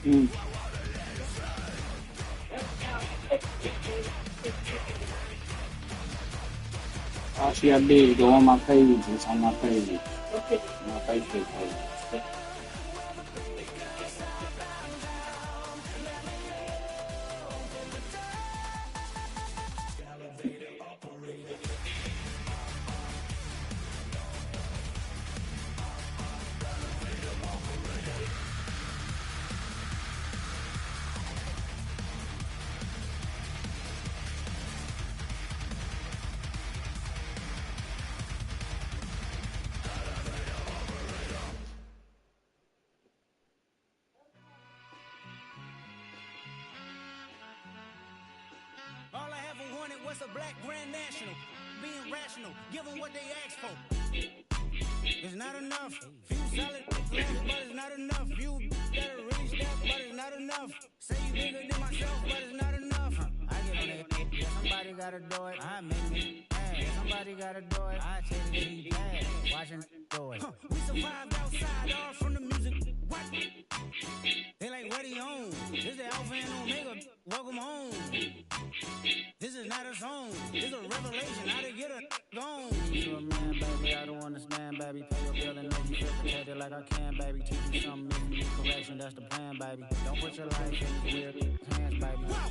Mm. Actually, the one my favorite is on my favorite. My favorite. All I ever wanted was a black grand national. Being rational, give them what they asked for. It's not enough. Few solid left, but it's not enough. You gotta really step, but it's not enough. Say you bigger than myself, but it's not enough. I get on it. Yeah, somebody gotta do it. I make me mad. Yeah, somebody gotta do it. I take it easy bad. Watching do it. We survived outside, all from the music. What? They like, what he on? This the Alpha and Omega. Welcome home. This is not a song. This is a revelation. How to get a gone. You a man, baby. I don't understand, baby. Pay your bill and make you feel protected like I can, baby. Teach you something, if you need correction. That's the plan, baby. Don't put your life in these weird hands, baby. Wow.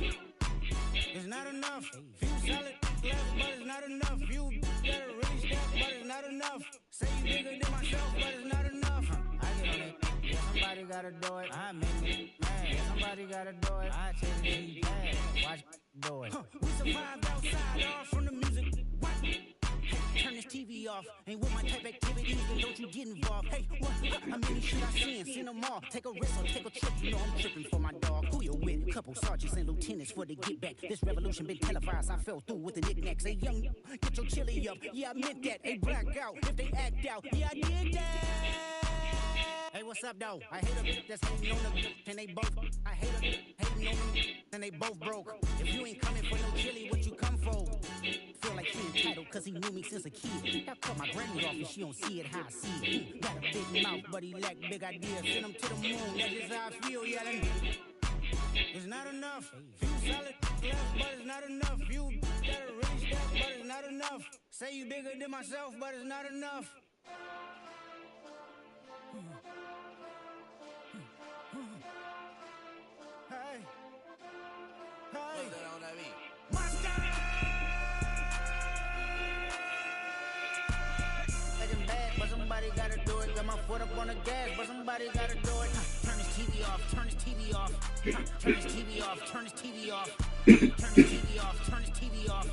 It's not enough. Few solid left, but it's not enough. You gotta really step, but it's not enough. Say you bigger than myself, but it's not enough. I get on it. Yeah, somebody gotta do it. I make me mad. Yeah, somebody gotta do it. I take it easy bad. Watch do it. We survived outside, all from the music. What? Hey, turn this TV off. Ain't with my type activities, then don't you get involved. Hey, what? How many shit I seen them all. Take a risk or take a trip. You know I'm tripping for my dog. Who you with? Couple sergeants and lieutenants for the get back. This revolution been televised. I fell through with the knickknacks. Hey, young, get your chili up. Yeah, I meant that. Hey, black out if they act out. Yeah, I did that. Hey, what's up, though? I hate a bitch that's hating on the bitch, and they both. I hate a bitch hating on them, and they both broke. If you ain't coming for no chili, what you come for? Feel like he entitled, cause he knew me since a kid. I cut my granny off and she don't see it how I see it. Got a big mouth, but he lack big ideas. Send him to the moon, that's just how I feel, yelling. It's not enough. Few solid left, but it's not enough. You gotta really step, but it's not enough. Say you bigger than myself, but it's not enough. Hey, hey, Monster! Getting bad, but somebody gotta do it. Got my foot up on the gas, but somebody gotta do it. Turn this TV off, turn this TV off. Turn this TV off, turn this TV off. Turn this TV off, turn this TV off.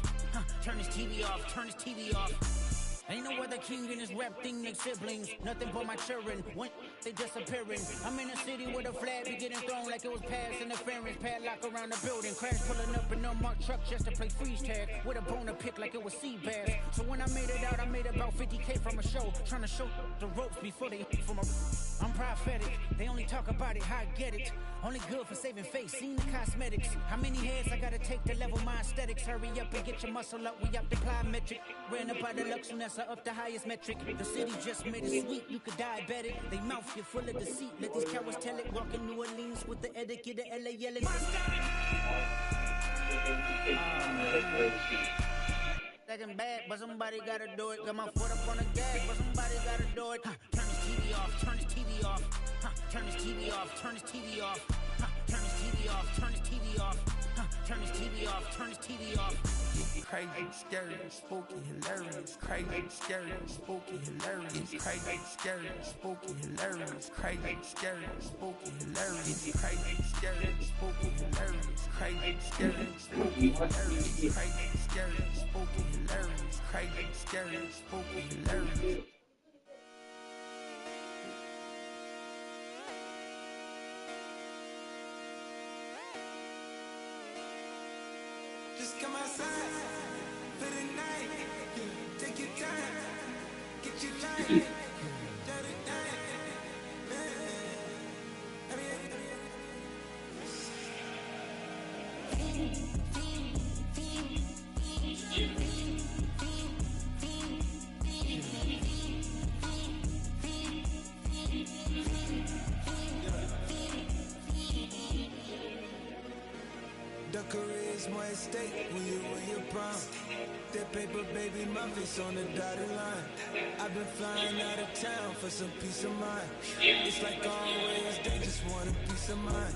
Turn this TV off, turn this TV off. Ain't no other king in this rap thing like siblings. Nothing but my children. When they disappearing. I'm in a city where the flag be getting thrown like it was past interference. Padlock around the building. Crash pulling up in unmarked truck just to play freeze tag. With a boner pick like it was sea bass. So when I made it out, I made about 50K from a show. Trying to show the ropes before they from a. I'm prophetic. They only talk about it, how I get it. Only good for saving face. Seen the cosmetics. How many heads I gotta take to level my aesthetics? Hurry up and get your muscle up. We up the plyometric. Ran up by the Lux and that's up the highest metric. The city just made it sweet. You could diabetic. They mouth get full of deceit. Let these cowards tell it. Walk in New Orleans with the etiquette of LA yelling. Second bad, but somebody gotta do it. Got my foot up on the gas, but somebody gotta do it. Turn this TV off, turn this TV off. Turn this TV off, turn this TV off. Turn this TV off, turn this TV off. Turn this TV off, turn this TV off. Crazy, scary, spooky, hilarious. Crazy, scary, spooky, hilarious. Crazy, scary, spooky, hilarious. Crazy, scary, spooky, hilarious. Crazy, scary, spooky, hilarious. Crazy, scary, spooky, hilarious. Crazy, scary, spooky, hilarious. Crazy, scary, spooky, hilarious. Just come outside for the night. Take your time, get your life. Your career is more at stake when you win your prime. That paper, baby, my face on the dotted line. I've been flying out of town for some peace of mind. It's like always, they just want a peace of mind.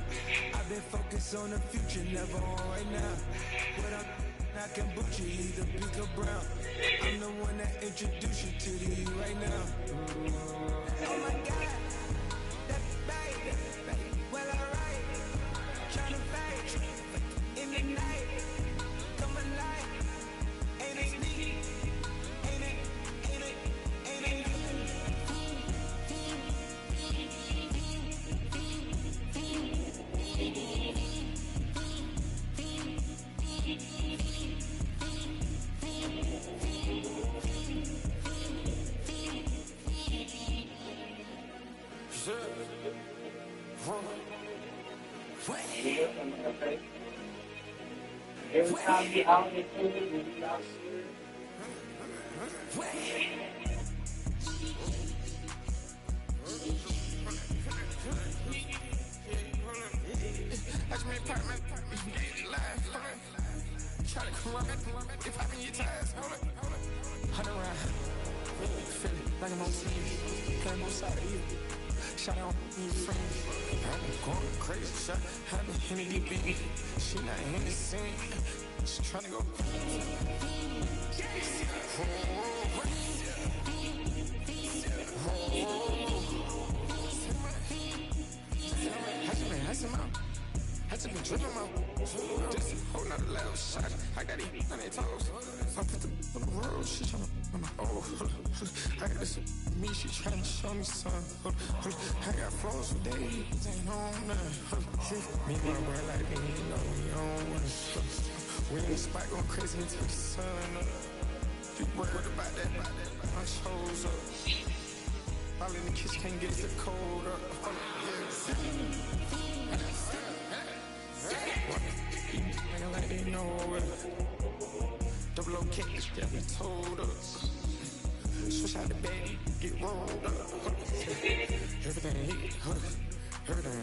I've been focused on the future, never on right now. But I can boot you either pink or brown. I'm the one that introduced you to the you right now. Oh my God, that baby, well alright. Tryna fight in the night, come alive. Ain't it neat? Ain't it? Ain't it? Ain't it? Every time you out in the field, when you out I just made part my life. Try to come up if I can get ties. Hold up. Hunt around. Feel it like I'm on TV. Playing both sides of you. Shout out me friend. I'm going crazy. Shot. I've been in the deep end. She not in the scene. She tryna go. I just been dripping out. Just holding out a loud shot. I got it on their toes. I put the on the road. She tryna. Oh, I got this me. She tryna show me something. I got flows for days. Ain't on nothing. Me and my boy like me. You know we on one. We in the spot going crazy until the sun up. You worried about that? My chose up. All in the kitchen can't get the cold up. Nigga like they know it. Double O cake, got me told up. Switch out the bag, get rolled up. Everything hit, everything.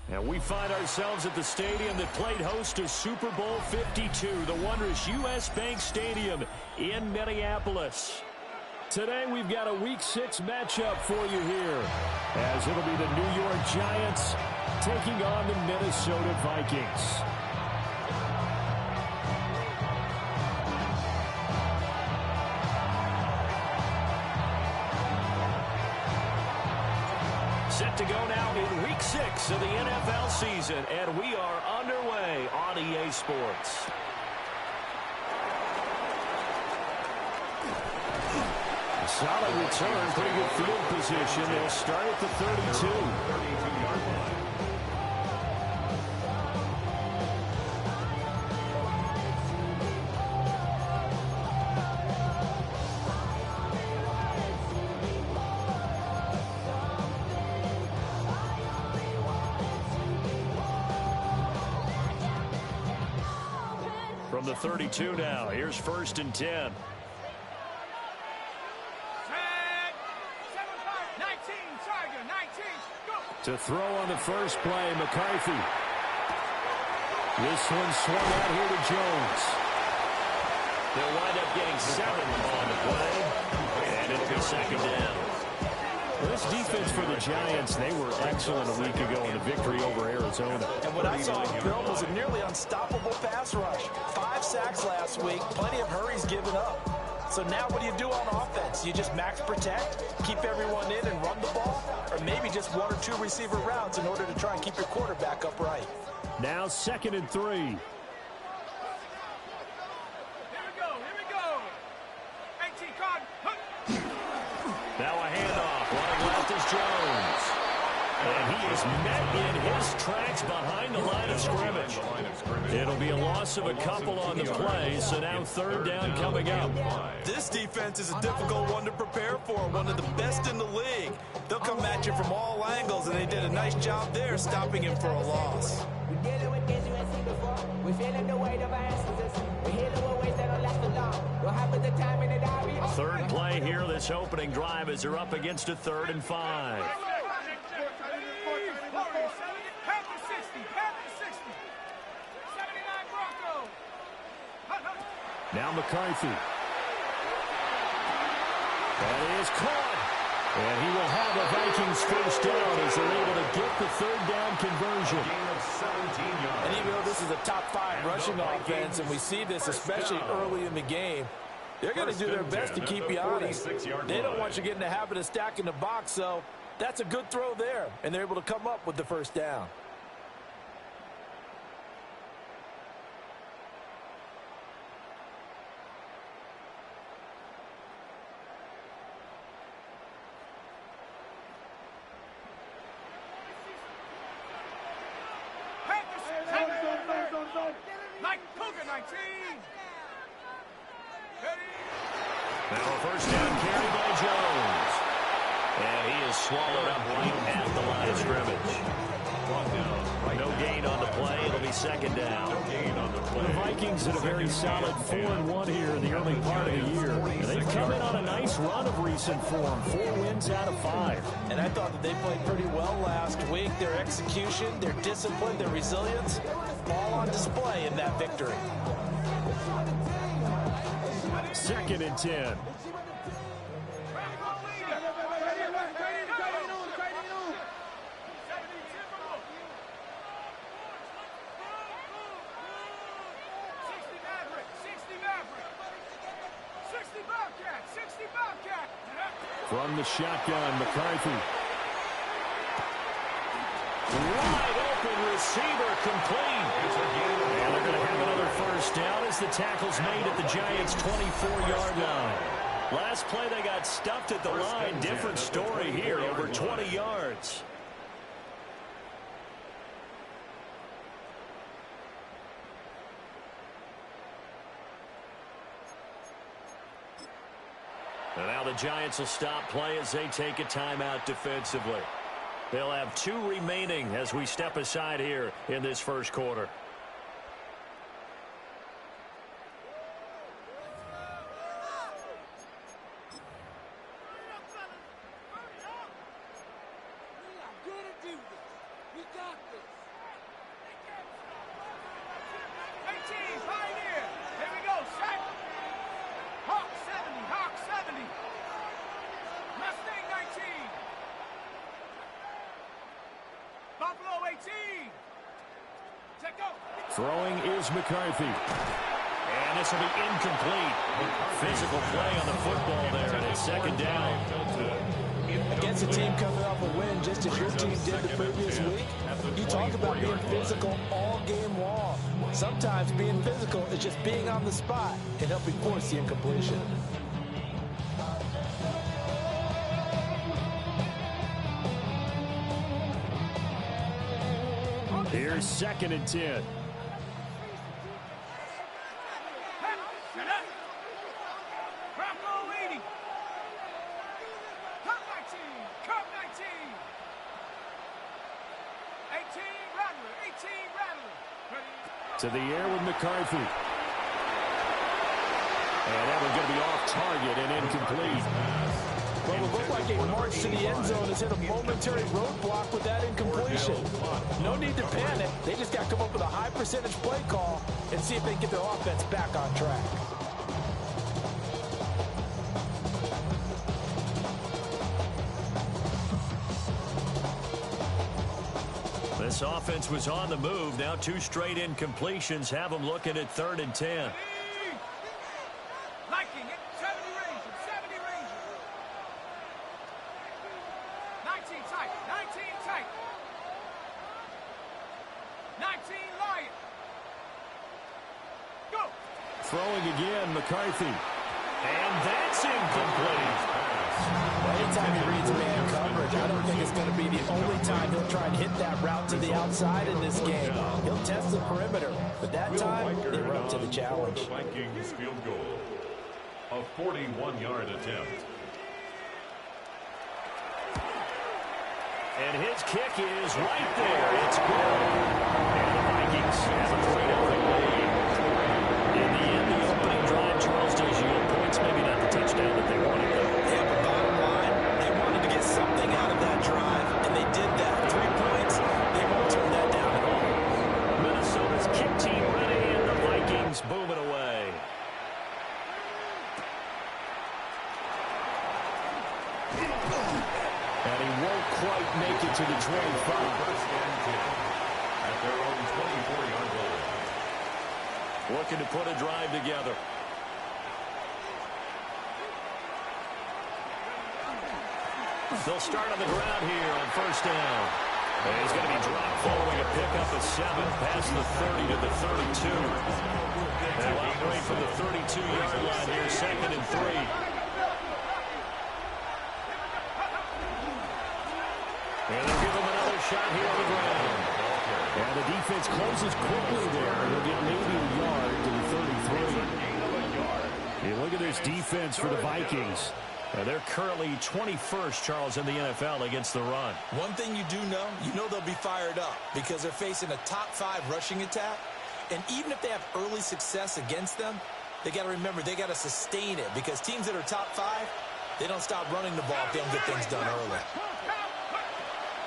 And we find ourselves at the stadium that played host to Super Bowl 52, the wondrous U.S. Bank Stadium in Minneapolis. Today we've got a Week 6 matchup for you here, as it'll be the New York Giants taking on the Minnesota Vikings. Set to go now in Week 6 of the NFL season, and we are underway on EA Sports. Solid return, pretty good field position. They'll start at the 32-yard line. From the 32 now, here's 1st and 10. To throw on the first play, McCarthy. This one swung out here to Jones. They'll wind up getting 7 on the play, and it'll be 2nd down. Well, this defense for the Giants, they were excellent a week ago in the victory over Arizona. And what I saw in Bill was a nearly unstoppable pass rush. 5 sacks last week, plenty of hurries given up. So now what do you do on offense? You just max protect, keep everyone in and run the ball, or maybe just 1 or 2 receiver routes in order to try and keep your quarterback upright. Now 2nd and 3. Here we go. 18 card. Now a handoff. Running left is Jones. And he is met in his tracks behind the line of scrimmage. It'll be a loss of a couple on the play, so now 3rd down coming up. This defense is a difficult one to prepare for, one of the best in the league. They'll come at you from all angles, and they did a nice job there stopping him for a loss. We're dealing with things you ain't seen before. We're feeling the weight of our ancestors. We're healing with ways that don't last long. What happened the time in the diary? 3rd play here, this opening drive, as they're up against a 3rd and 5. Now McCarthy. That is caught. And he will have a Vikings 1st down as they're able to get the 3rd down conversion. And even though this is a top 5 rushing offense, and we see this especially early in the game, they're going to do their best to keep you honest. They don't want you getting the habit of stacking the box, so that's a good throw there. And they're able to come up with the 1st down. Now a 1st down carry by Jones. And he is swallowed up right at the line of scrimmage. No gain on the play. It'll be 2nd down. The Vikings had a very solid 4-1 here in the early part of the year. And they've come in on nice run of recent form. 4 wins out of 5. And I thought that they played pretty well last week. Their execution, their discipline, their resilience, all on display in that victory. 2nd and 10. From the shotgun, McCarthy. Wide open receiver, complete. And they're going to have another first down as the tackle's made at the Giants' 24-yard line. Last play, they got stuffed at the line. Different story here, over 20 yards. And now the Giants will stop play as they take a timeout defensively. They'll have 2 remaining as we step aside here in this first quarter. Throwing is McCarthy. And this will be incomplete. Physical play on the football there, and it's 2nd down. Against a team coming off a win just as your team did the previous week, you talk about being physical all game long. Sometimes being physical is just being on the spot and helping force the incompletion. Here's 2nd and 10. To the air with McCarthy. And that one's going to be off target and incomplete. Well, it looked like a march to the end zone has hit a momentary roadblock with that incompletion. No need to panic. They just got to come up with a high percentage play call and see if they can get their offense back on track. This offense was on the move. Now 2 straight incompletions have them looking at 3rd and 10. Liking it. 70 Rangers. 70 Rangers. 19 tight. 19 tight. 19 Lion. Go. Throwing again, McCarthy. And that's incomplete. Anytime he reads man coverage, I don't think it's going to be the only time he'll try and hit that route to the outside in this game. He'll test the perimeter, but that time, they were up to the challenge. The Vikings field goal, a 41-yard attempt. And his kick is right there. It's good. And the Vikings have a 3-0 lead. In the end, the opening drive, Charles does yield points. Maybe not the touchdown that they wanted, though. Yeah, but bottom line, they wanted to get something out of that drive, and they did that. 3 points, they won't turn that down at all. Minnesota's kick team ready, and the Vikings booming away. And he won't quite make it to the 25. First and 10 at their own 24-yard goal. Looking to put a drive together. They'll start on the ground here on first down. And he's going to be dropped following a pickup of 7 past the 30 to the 32. They'll operate from the 32-yard line here, 2nd and 3. And they'll give him another shot here on the ground. And the defense closes quickly there. They'll get maybe a yard to the 33. You look at this defense for the Vikings. They're currently 21st, Charles, in the NFL against the run. One thing you do know, they'll be fired up because they're facing a top 5 rushing attack. And even if they have early success against them, they got to remember they got to sustain it because teams that are top 5, They don't stop running the ball if they don't get things done early.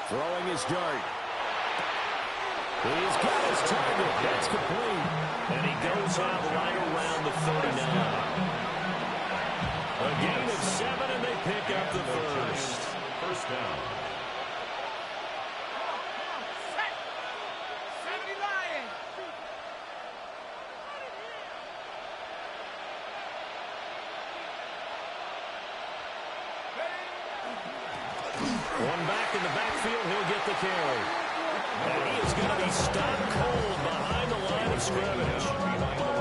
Throwing his dart. He's got his target. That's complete. And he goes out right around the 39. A gain of 7, and they pick up the first. First down. One back in the backfield, he'll get the carry. And he is going to be stopped cold behind the line of scrimmage.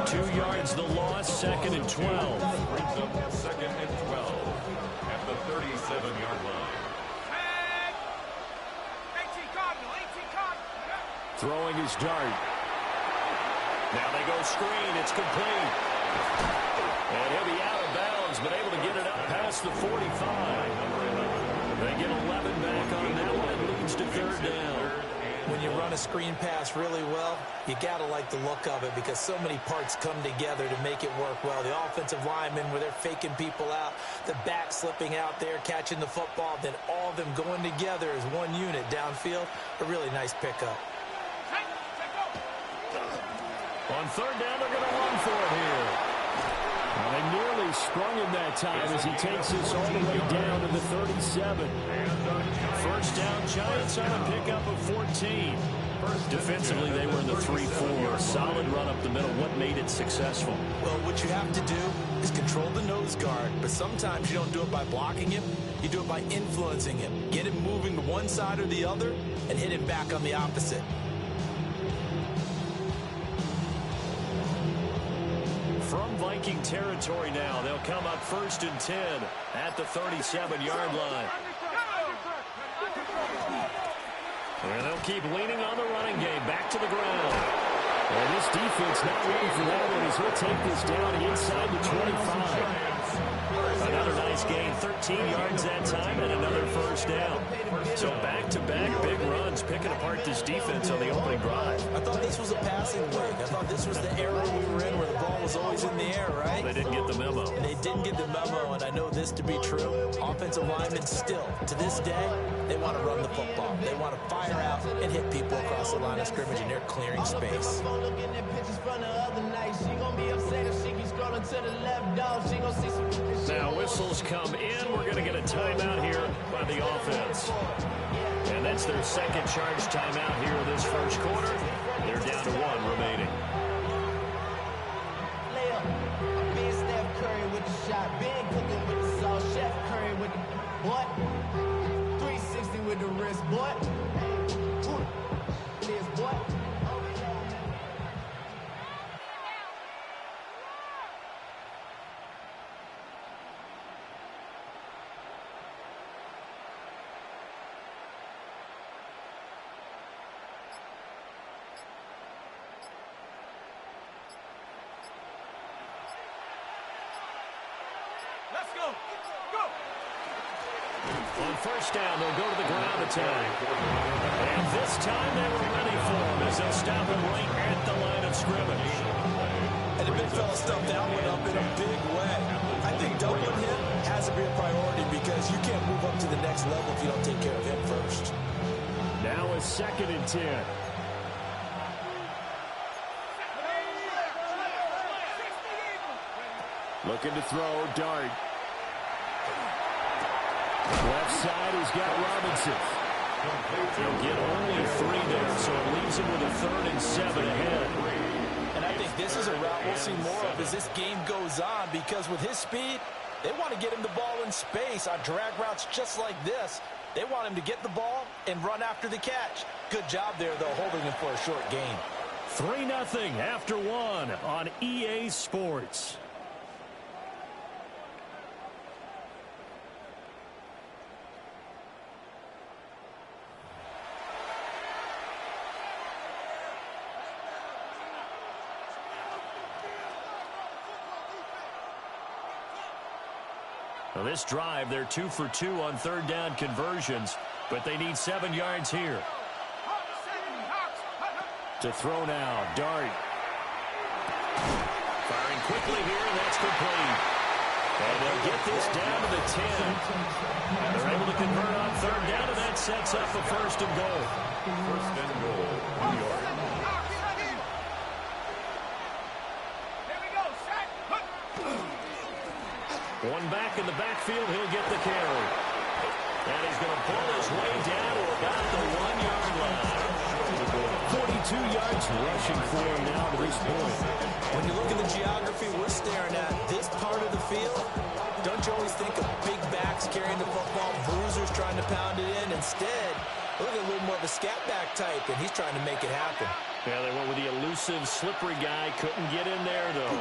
2 yards the loss, 2nd and 12. Brings up 2nd and 12 at the 37-yard line. 18 Cardinal, 18 Cardinal. Throwing his dart. Now they go screen, it's complete. And he'll be out of bounds, but able to get it up past the 45. They get 11 back on that one. It leads to 3rd down. When you run a screen pass really well, you got to like the look of it because so many parts come together to make it work well. The offensive linemen, where they're faking people out, the back slipping out there, catching the football, then all of them going together as one unit downfield. A really nice pickup. On 3rd down, they're going to run for it here. Well, they nearly sprung him that time as he takes this all the way down to the 37. First down, Giants on a pickup of 14. Defensively, they were in the 3-4. Solid run up the middle. What made it successful? Well, what you have to do is control the nose guard, but sometimes you don't do it by blocking him. You do it by influencing him. Get him moving to one side or the other and hit him back on the opposite. From Viking territory now, they'll come up 1st and 10 at the 37-yard line. And they'll keep leaning on the running game. Back to the ground. And this defense not ready for that one as he'll take this down inside the 25. Another nice gain, 13 yards that time, and another first down. So back-to-back big runs, picking apart this defense on the opening drive. I thought this was a passing league. I thought this was the era we were in where the ball was always in the air, right? They didn't get the memo. They didn't get the memo, and I know this to be true. Offensive linemen still, to this day, they want to run the football. They want to fire out and hit people across the line of scrimmage, and they're clearing space. Now whistles come in. We're going to get a timeout here by the offense. And that's their second charge timeout here in this first quarter. They're down to 1 remaining. Ben Steph Curry with the shot. Ben cooking with the sauce. Chef Curry with the what? 360 with the wrist, boy. It is what? Let's go. Go. On first down, they'll go to the ground attack. And this time they were ready for him as they'll stop him right at the line of scrimmage. And the big fella stuffed that one up in a big way. I think doubling him has to be a priority because you can't move up to the next level if you don't take care of him first. Now a 2nd and 10. Looking to throw, dart. Left side, he's got Robinson. He'll get only 3 there, so it leaves him with a 3rd and 7 ahead. And I think this is a route we'll see more of as this game goes on because with his speed, they want to get him the ball in space on drag routes just like this. They want him to get the ball and run after the catch. Good job there, though, holding him for a short gain. 3-0 after 1 on EA Sports. Well, this drive, they're 2 for 2 on 3rd down conversions, but they need 7 yards here. To throw now, dart. Firing quickly here, and that's complete. And they'll get this down to the 10. They're able to convert on third down, and that sets up a first and goal. First and goal, New York. Here we go, set. One back in the backfield, he'll get the carry. And he's going to pull his way down to about the 1-yard line. 42 yards rushing for him now to this point. When you look at the geography we're staring at, this part of the field, don't you always think of big backs carrying the football, bruisers trying to pound it in? Instead, look at a little more of a scat back type, and he's trying to make it happen. Yeah, they went with the elusive, slippery guy. Couldn't get in there, though.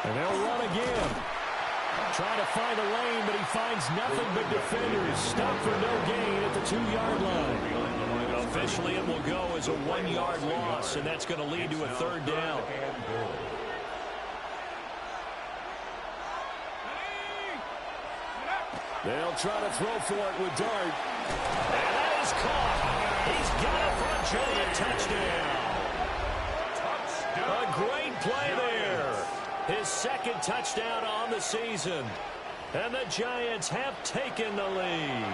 And they'll run again. Trying to find a lane, but he finds nothing but defenders. Stop for no gain at the 2-yard line. Officially, it will go as a 1-yard loss, and that's going to lead to a third down. They'll try to throw for it with Dart. And that is caught. He's got it for a giant touchdown. A great play there. His second touchdown on the season. And the Giants have taken the lead.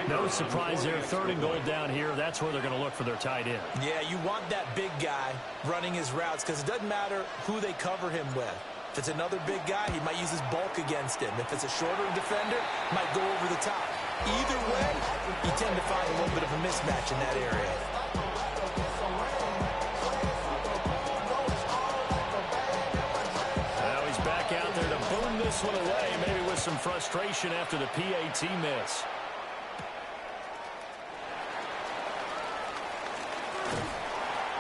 No surprise there. Third and goal down here. That's where they're going to look for their tight end. Yeah, you want that big guy running his routes because it doesn't matter who they cover him with. If it's another big guy, he might use his bulk against him. If it's a shorter defender, he might go over the top. Either way, you tend to find a little bit of a mismatch in that area. Now he's back out there to boom this one away, maybe with some frustration after the PAT miss.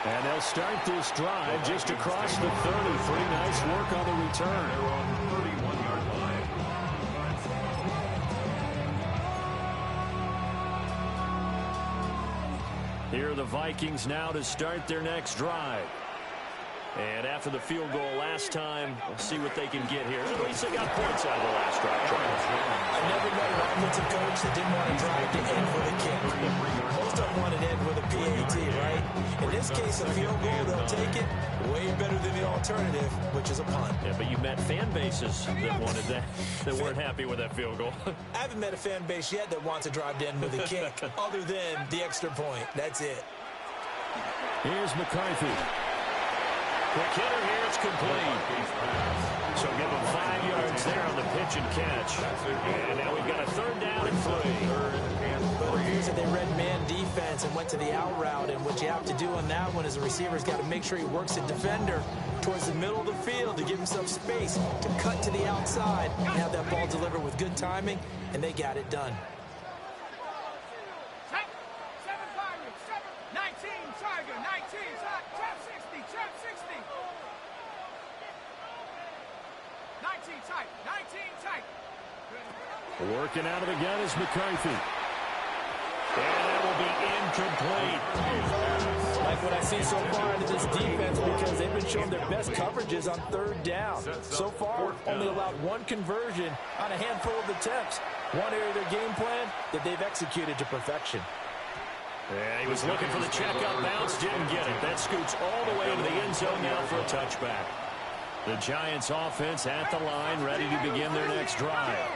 And they'll start this drive just across the 30. Pretty nice work on the return. They're on 31-yard line. Here are the Vikings now to start their next drive. And after the field goal last time, we'll see what they can get here. At least they got points out of the last drive. I never met an offensive coach that didn't want to drive to end with a kick. Most of them want to end with a PAT, right? In this case, a field goal, they'll take it. Way better than the alternative, which is a punt. Yeah, but you met fan bases that wanted that, that weren't happy with that field goal. I haven't met a fan base yet that wants to drive to end with a kick, other than the extra point. That's it. Here's McCarthy. Quick hitter here, it's complete. So give him 5 yards there on the pitch and catch. And now we've got a third down and 3. But it appears that they read man defense and went to the out route. And what you have to do on that one is the receiver's got to make sure he works the defender towards the middle of the field to give himself space to cut to the outside and have that ball delivered with good timing. And they got it done. 7 Pirates, 19 Tiger, 19 Trap 60, Trap 60. 19 tight, 19 tight. Working out of the gun is McCarthy. And that will be incomplete. Like what I see so far into this defense, because they've been showing their best coverages on third down. So far, only allowed one conversion on a handful of attempts. One area of their game plan that they've executed to perfection. Yeah, he was looking for the check-up bounce, didn't get it. That scoots all the way into the end zone now for a touchback. The Giants offense at the line, ready to begin their next drive.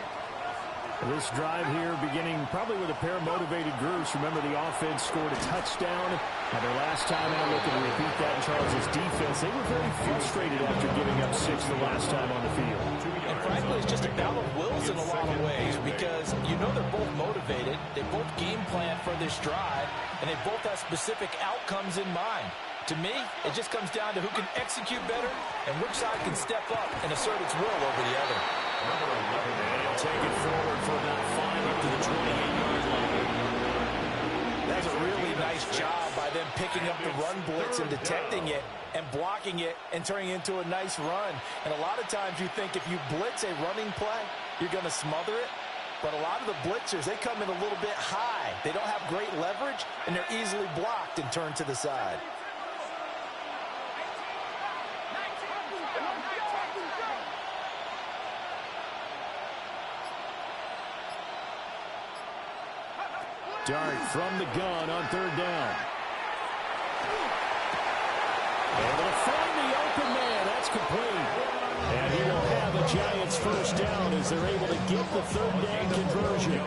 This drive here beginning probably with a pair of motivated groups. Remember, the offense scored a touchdown. And their last time out, looking to repeat that in Charles' defense. They were very frustrated after giving up 6 the last time on the field. And frankly, it's just a battle of wills in a lot of ways, because you know they're both motivated. They both game plan for this drive, and they both have specific outcomes in mind. To me, it just comes down to who can execute better and which side can step up and assert its will over the other. And he'll take it forward for about 5 up to the 28-yard line. That's a really nice job by them picking up the run blitz and detecting it and blocking it and turning it into a nice run. And a lot of times you think if you blitz a running play, you're going to smother it. But a lot of the blitzers, they come in a little bit high. They don't have great leverage, and they're easily blocked and turned to the side. Dart from the gun on third down. Able to find the open man. That's complete. And he will have a Giants first down as they're able to get the third down conversion.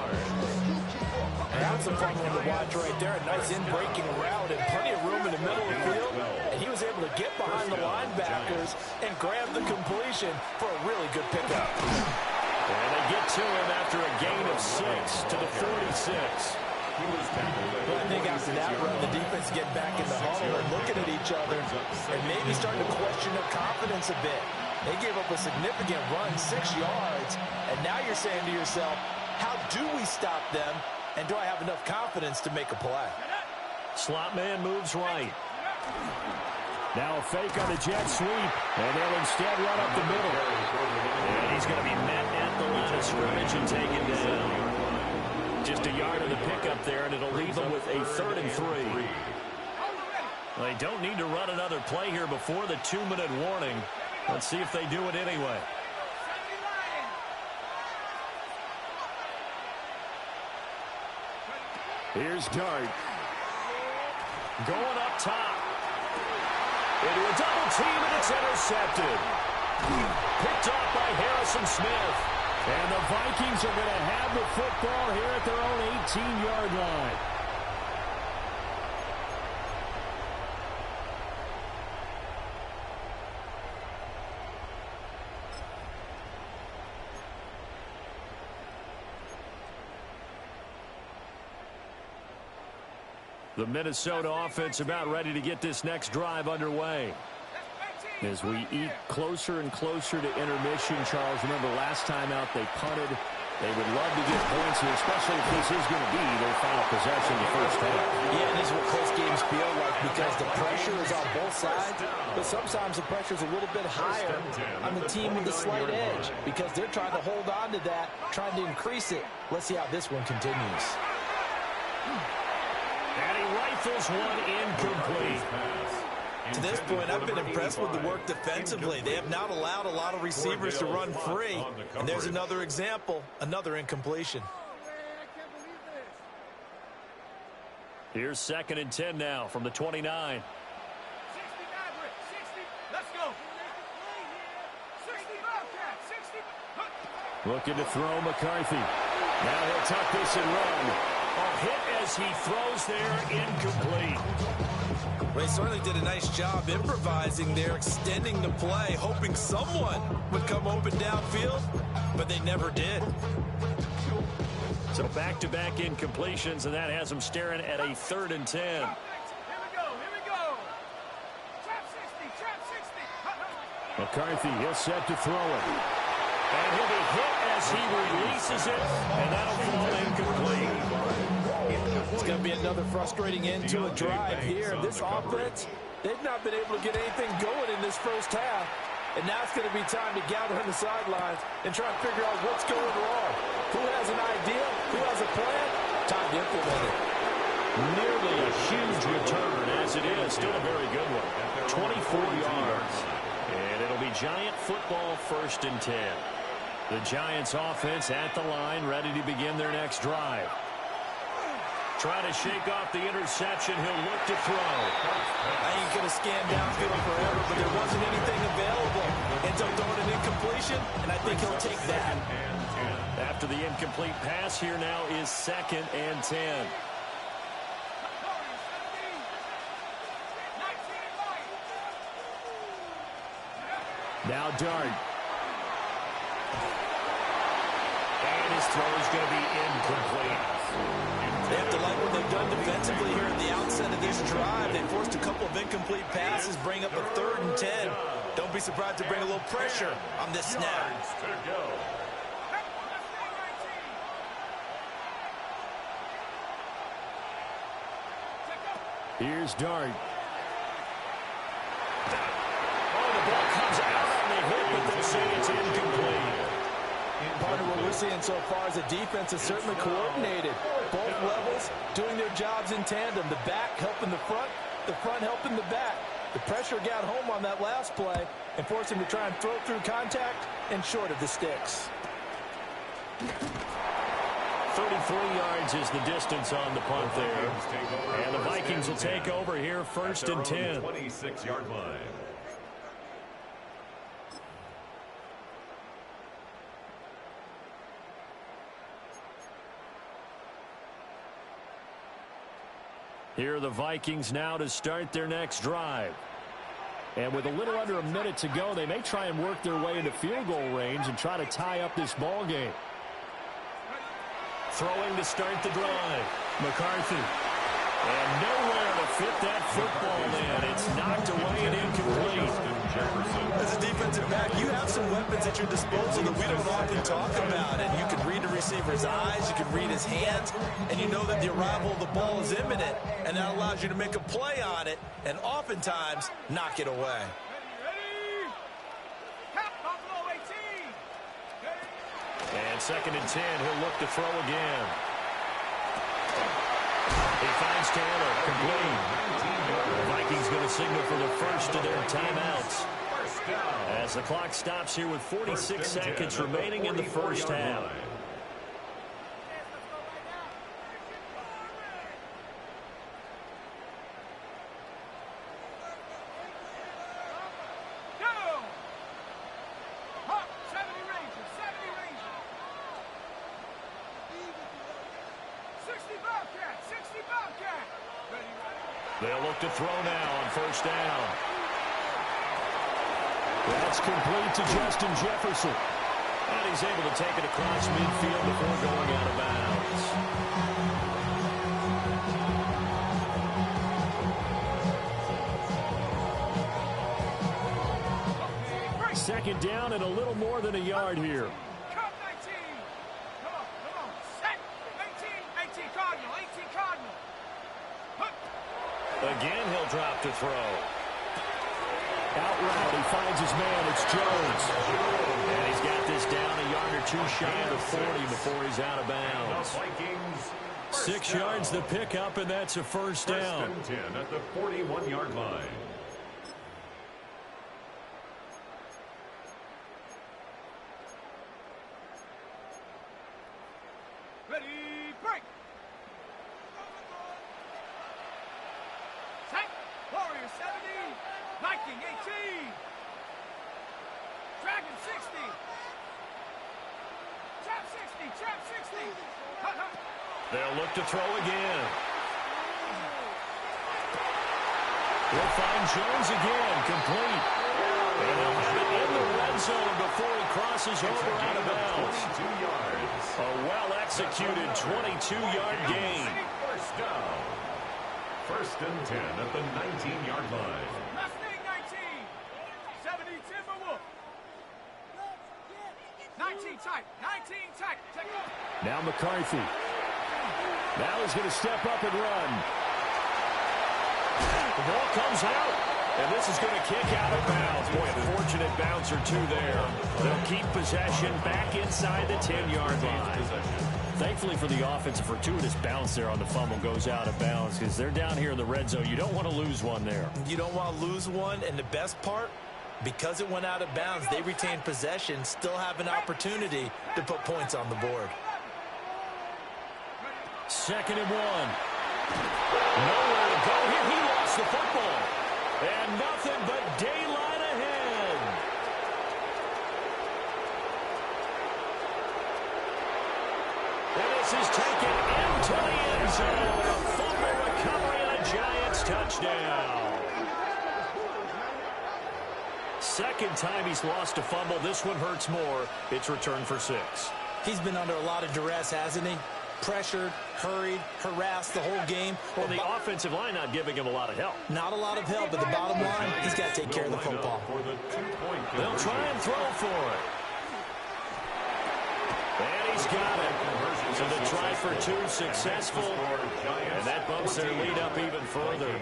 And that's a fun one to watch right there. A nice in-breaking route and plenty of room in the middle of the field. And he was able to get behind the linebackers and grab the completion for a really good pickup. And they get to him after a gain of 6 to the 46. But I think after that run, the defense getting back in the huddle and looking at each other and maybe starting to question their confidence a bit. They gave up a significant run, 6 yards, and now you're saying to yourself, how do we stop them, and do I have enough confidence to make a play? Slot man moves right. Now a fake on the jet sweep, and they'll instead run up the middle. And he's going to be met at the line of scrimmage and taken down. Just a yard of the pickup there, and it'll leave them with a 3rd and 3. They don't need to run another play here before the 2-minute warning. Let's see if they do it anyway. Here's Dart. Going up top. Into a double team, and it's intercepted. Picked off by Harrison Smith. And the Vikings are going to have the football here at their own 18-yard line. The Minnesota offense about ready to get this next drive underway. As we eat closer and closer to intermission, Charles, remember last time out they punted. They would love to get points here, especially if this is going to be their final possession in the first half. Yeah, and this is what close games feel like because the pressure is on both sides, but sometimes the pressure is a little bit higher on the team with the slight edge because they're trying to hold on to that, trying to increase it. Let's see how this one continues. And he rifles one incomplete. To this point, I've been impressed with the work defensively. They have not allowed a lot of receivers to run free. And there's another example, another incompletion. Here's 2nd and 10 now from the 29. 60, let's go. 60, Bobcat, 60. Looking to throw McCarthy. Now he'll tuck this and run. A hit as he throws there, incomplete. They certainly did a nice job improvising there, extending the play, hoping someone would come open downfield, but they never did. So back-to-back incompletions, and that has them staring at a 3rd and 10. Here we go. Trap 60. McCarthy, he'll set to throw it. And he'll be hit as he releases it, and that'll fall incomplete. It's going to be another frustrating end to a drive here. This offense, they've not been able to get anything going in this first half. And now it's going to be time to gather on the sidelines and try and figure out what's going wrong. Who has an idea? Who has a plan? Time to implement it. Nearly a huge return as it is. Still a very good one. 24 yards. And it'll be Giant football 1st and 10. The Giants offense at the line, ready to begin their next drive. Trying to shake off the interception. He'll look to throw. I ain't going to scan downfield forever, but there wasn't anything available. Ends up throwing an incompletion, and I think he'll take that. After the incomplete pass, here now is 2nd and 10. Now Dart. And his throw is going to be incomplete. They have to like what they've done defensively here at the outset of this drive. They forced a couple of incomplete passes, bring up a 3rd and 10. Don't be surprised to bring a little pressure on this snap. Here's Dart. Oh, the ball comes out on the hit, but they'll say it's incomplete. Part of what we're seeing so far is the defense is certainly coordinated. Both levels doing their jobs in tandem. The back helping the front helping the back. The pressure got home on that last play and forced him to try and throw through contact and short of the sticks. 33 yards is the distance on the punt there. And the Vikings will take over here 1st and 10. 26-yard line. Here are the Vikings now to start their next drive. And with a little under a minute to go, they may try and work their way into field goal range and try to tie up this ball game. Throwing to start the drive. McCarthy. And nowhere to fit that football in. It's knocked away and incomplete. As a defensive back, you have some weapons at your disposal that we don't often talk about. And you can read the receiver's eyes, you can read his hands, and you know that the arrival of the ball is imminent. And that allows you to make a play on it and oftentimes knock it away. And 2nd and 10, he'll look to throw again. He finds Taylor, complete. The Vikings going to signal for the first of their timeouts. As the clock stops here with 46 seconds remaining in the first half. They'll look to throw now on first down. That's complete to Justin Jefferson. And he's able to take it across midfield before going out of bounds. 2nd down and a little more than a yard here. Again, he'll drop to throw. Out route, he finds his man. It's Jones. And he's got this down a yard or two shy of 40 before he's out of bounds. 6 yards the pickup, and that's a first down. 1st and 10 at the 41-yard line. Viking 18. Dragon 60. Trap 60. Trap 60. They'll look to throw again. He'll find Jones again, complete. And he'll have it in the red zone before he crosses over out of bounds. 22 yards. A well-executed 22-yard gain. First down. 1st and 10 at the 19-yard line. Mustang 19. 70 Timberwolf. 19 tight. 19 tight. Now McCarthy. Now he's going to step up and run. The ball comes out. And this is going to kick out of bounds. Boy, a fortunate bounce or two there. They'll keep possession back inside the 10-yard line. Thankfully for the offense, a fortuitous bounce there on the fumble goes out of bounds because they're down here in the red zone. You don't want to lose one there. You don't want to lose one, and the best part, because it went out of bounds, they retained possession, still have an opportunity to put points on the board. 2nd and 1. Nowhere to go here. He lost the football. And nothing but daylight ahead. And this is taken into the end zone. A fumble recovery and a Giants touchdown. 2nd time he's lost a fumble. This one hurts more. It's returned for 6. He's been under a lot of duress, hasn't he? Pressured, hurried, harassed the whole game. Well, the offensive line not giving him a lot of help. Not a lot of help, but the bottom line, he's got to take care of the football. They'll try and throw for it. And he's got it. So the try for 2 successful. And that bumps their lead up even further.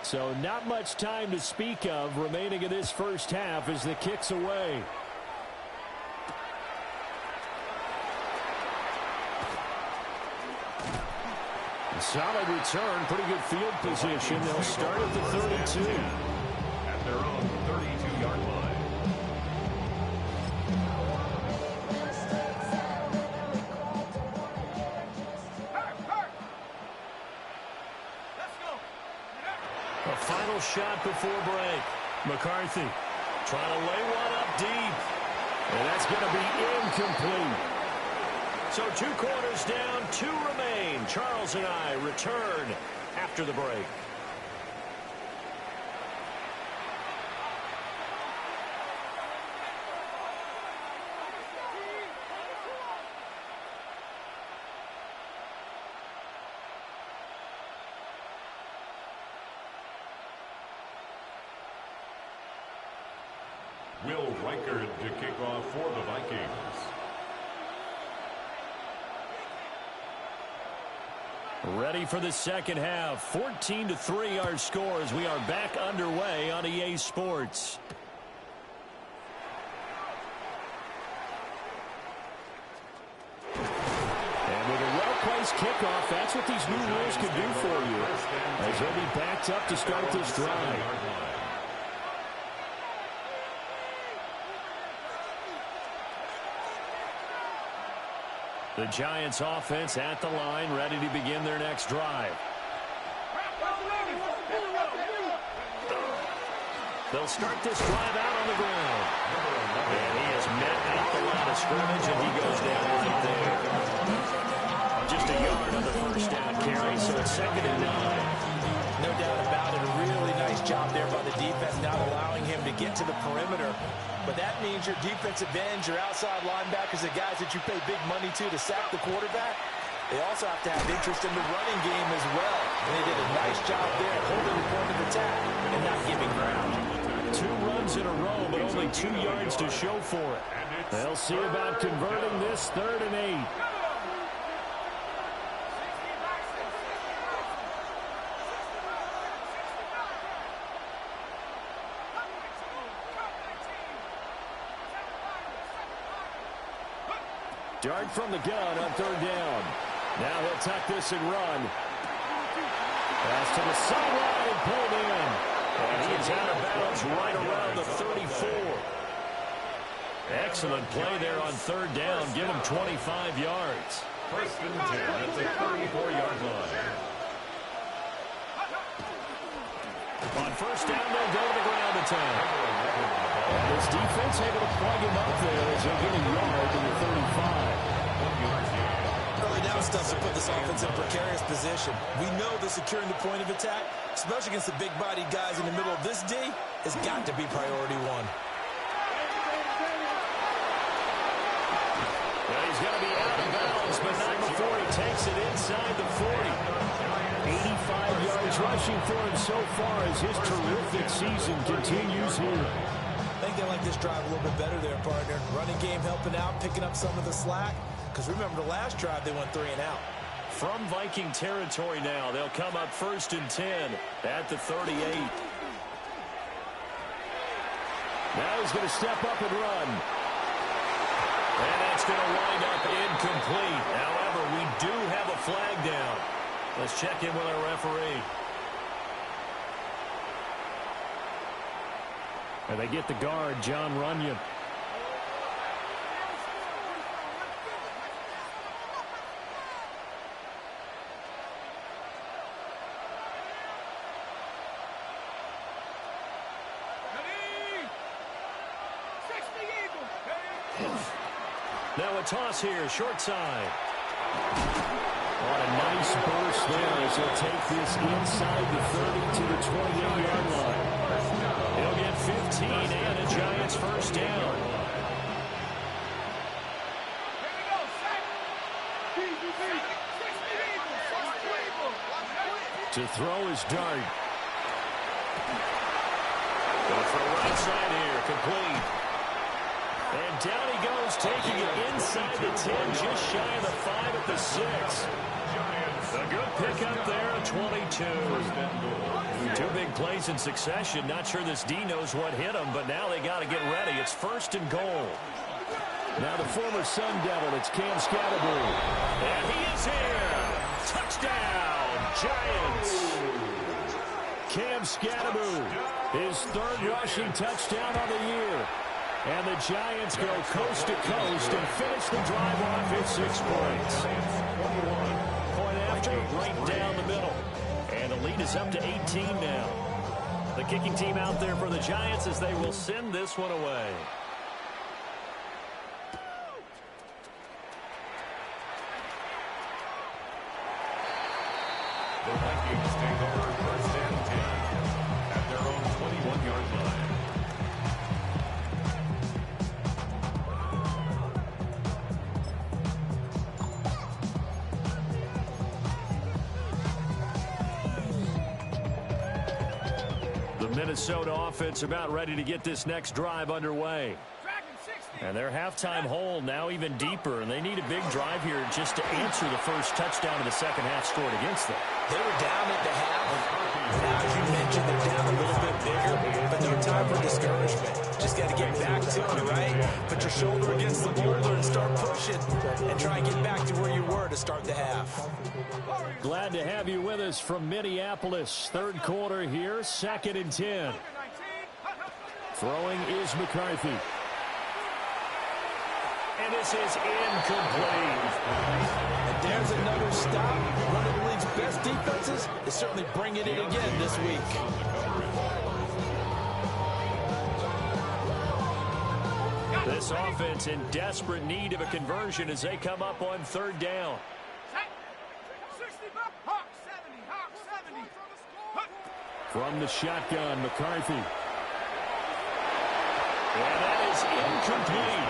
So not much time to speak of remaining in this first half as the kick's away. Solid return, pretty good field position. They'll start at the 32. At their own 32-yard line. A final shot before break. McCarthy trying to lay one up deep. And that's going to be incomplete. So 2 quarters down, 2 remain. Charles and I return after the break. Will Reichard to kick off for the Vikings. Ready for the second half. 14-3 our score as we are back underway on EA Sports. And with a well-placed kickoff, that's what these new rules can do for you, as they'll be backed up to start this drive. The Giants offense at the line, ready to begin their next drive. They'll start this drive out on the ground. And he has met out the line of scrimmage, and he goes down right there. Just a yard on the first down carry, so it's 2nd and 9. No doubt about it. A really nice job there by the defense, not allowing him to get to the perimeter. But that means your defensive ends, your outside linebackers, the guys that you pay big money to sack the quarterback, they also have to have interest in the running game as well. And they did a nice job there holding the point of attack and not giving ground. 2 runs in a row, but only 2 yards to show for it. They'll see about converting this 3rd and 8. Dart from the gun on 3rd down. Now he'll tuck this and run. Pass to the sideline and pulled in. And he is out of bounds right around the 34. Excellent play there on 3rd down. Give him 25 yards. 1st and 10 at the 34-yard line. On 1st down, they'll go to the ground attack. And this defense able to plug him up there as they'll get a yard to the 35. Early down stuff to put this offense in a precarious position. We know that securing the point of attack, especially against the big-bodied guys in the middle of this D, has got to be priority 1. Well, he's going to be out of bounds, but not before he takes it inside the 40. 85 yards rushing for him so far as his terrific season continues here. I think they like this drive a little bit better there, partner. Running game helping out, picking up some of the slack. Because remember, the last drive, they went 3 and out. From Viking territory now, they'll come up 1st and 10 at the 38. Now he's going to step up and run. And that's going to wind up incomplete. However, we do have a flag down. Let's check in with our referee. And they get the guard, John Runyon. Now a toss here, short side. What a nice burst there as he'll take this inside the 30 to the 28-yard line. He'll get 15 and a Giants 1st down. To throw his dart. Going for a right side here, complete. And down he goes, taking it inside the 10, just shy of the 5 at the 6. A good pickup there at 22. 2 big plays in succession. Not sure this D knows what hit him, but now they got to get ready. It's 1st and goal. Now the former Sun Devil, it's Cam Scatterbury. And he is here. Touchdown, Giants. Cam Scatterbury, his 3rd rushing touchdown of the year. And the Giants go coast to coast and finish the drive off at 6 points. Point after, right down the middle. And the lead is up to 18 now. The kicking team out there for the Giants as they will send this one away. Minnesota offense about ready to get this next drive underway. And their halftime hole now even deeper, and they need a big drive here just to answer the first touchdown of the second half scored against them. They were down at the half. Now, as you mentioned, they're down a little bit bigger, but no time for discouragement. Just got to get back to it, right? Put your shoulder against the boulder and start pushing and try and get back to where you were to start the half. Glad to have you with us from Minneapolis. Third quarter here, 2nd and 10. Throwing is McCarthy. And this is incomplete. And there's another stop. One of the league's best defenses is certainly bringing it again this week. This offense in desperate need of a conversion as they come up on 3rd down. From the shotgun, McCarthy. And that is incomplete.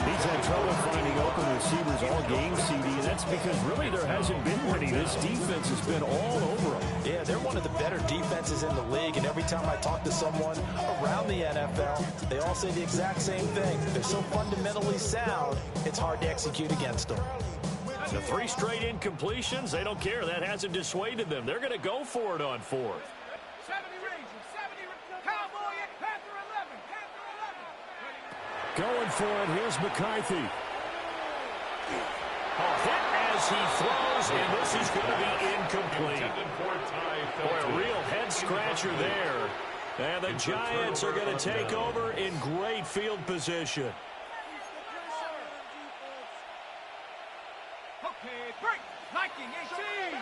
He's had trouble finding open receivers all game, CD, and that's because really there hasn't been many. This defense has been all over them. Yeah, they're one of the better defenses in the league, and every time I talk to someone around the NFL, they all say the exact same thing. They're so fundamentally sound, it's hard to execute against them. The 3 straight incompletions, they don't care. That hasn't dissuaded them. They're going to go for it on 4th. 70 Rangers, 70 Cowboy at Panther 11, Panther 11. Going for it, here's McCarthy. A hit as he throws, and this is going to be incomplete. Boy, a real head-scratcher there. And the Giants are going to take over in great field position. Okay, break. Viking 18.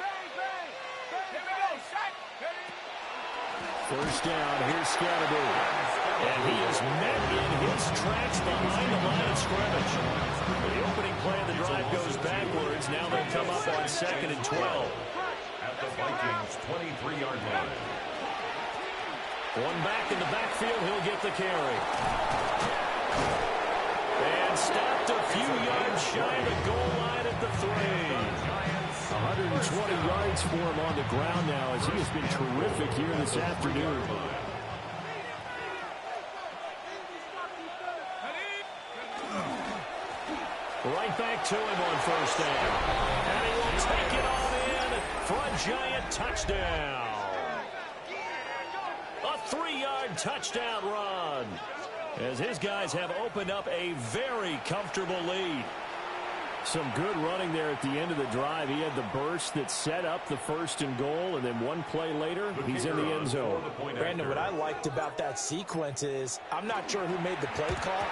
Here we go, shot. First down, here's Scatterby. And he is met in his tracks behind the line of scrimmage. The opening play of the drive goes backwards. Now they come up on 2nd and 12. At the Vikings' 23-yard line. One back in the backfield, he'll get the carry. And stopped a few yards shy of the goal line at the 3. 120 yards for him on the ground now as he has been terrific here this afternoon. Right back to him on 1st down. And he will take it on in for a Giant touchdown. A 3-yard touchdown run as his guys have opened up a very comfortable lead. Some good running there at the end of the drive. He had the burst that set up the 1st and goal, and then one play later, he's in the end zone. Brandon, what I liked about that sequence is I'm not sure who made the play call.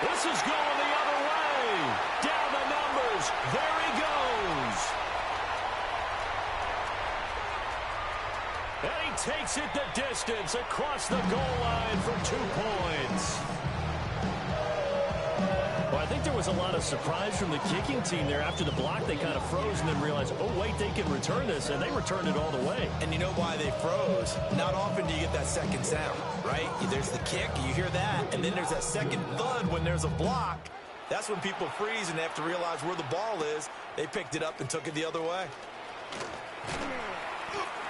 This is going the other way. Down the numbers. There he goes. And he takes it the distance across the goal line for 2 points. Well, I think there was a lot of surprise from the kicking team there. After the block, they kind of froze and then realized, oh, wait, they can return this, and they returned it all the way. And you know why they froze? Not often do you get that second sound, right? There's the kick, you hear that, and then there's that second thud when there's a block. That's when people freeze and they have to realize where the ball is. They picked it up and took it the other way.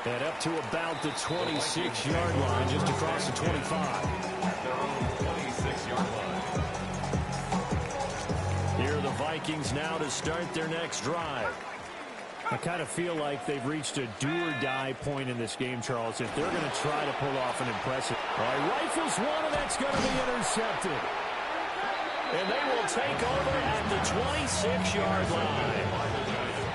And up to about the 26-yard line, just across the 25. Their own 26-yard line. Here are the Vikings now to start their next drive. I kind of feel like they've reached a do-or-die point in this game, Charles, if they're going to try to pull off an impressive. Rifles one, and that's going to be intercepted. And they will take over at the 26-yard line.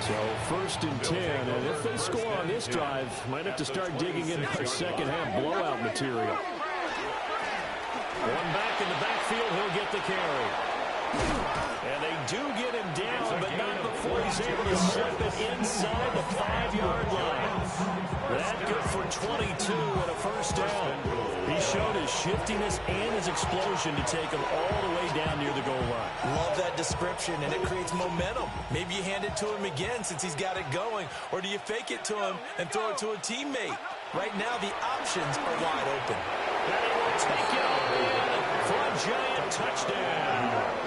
So 1st and 10, and if they score on this drive, might have to start digging in our second-half blowout material. One back in the backfield, he'll get the carry. And they do get him down, but not before he's able to slip it inside the 5-yard line. That good for 22 and a first down. He showed his shiftiness and his explosion to take him all the way down near the goal line. Love that description, and it creates momentum. Maybe you hand it to him again since he's got it going, or do you fake it to him and throw it to a teammate? Right now, the options are wide open. And he will take it all in for a Giant touchdown.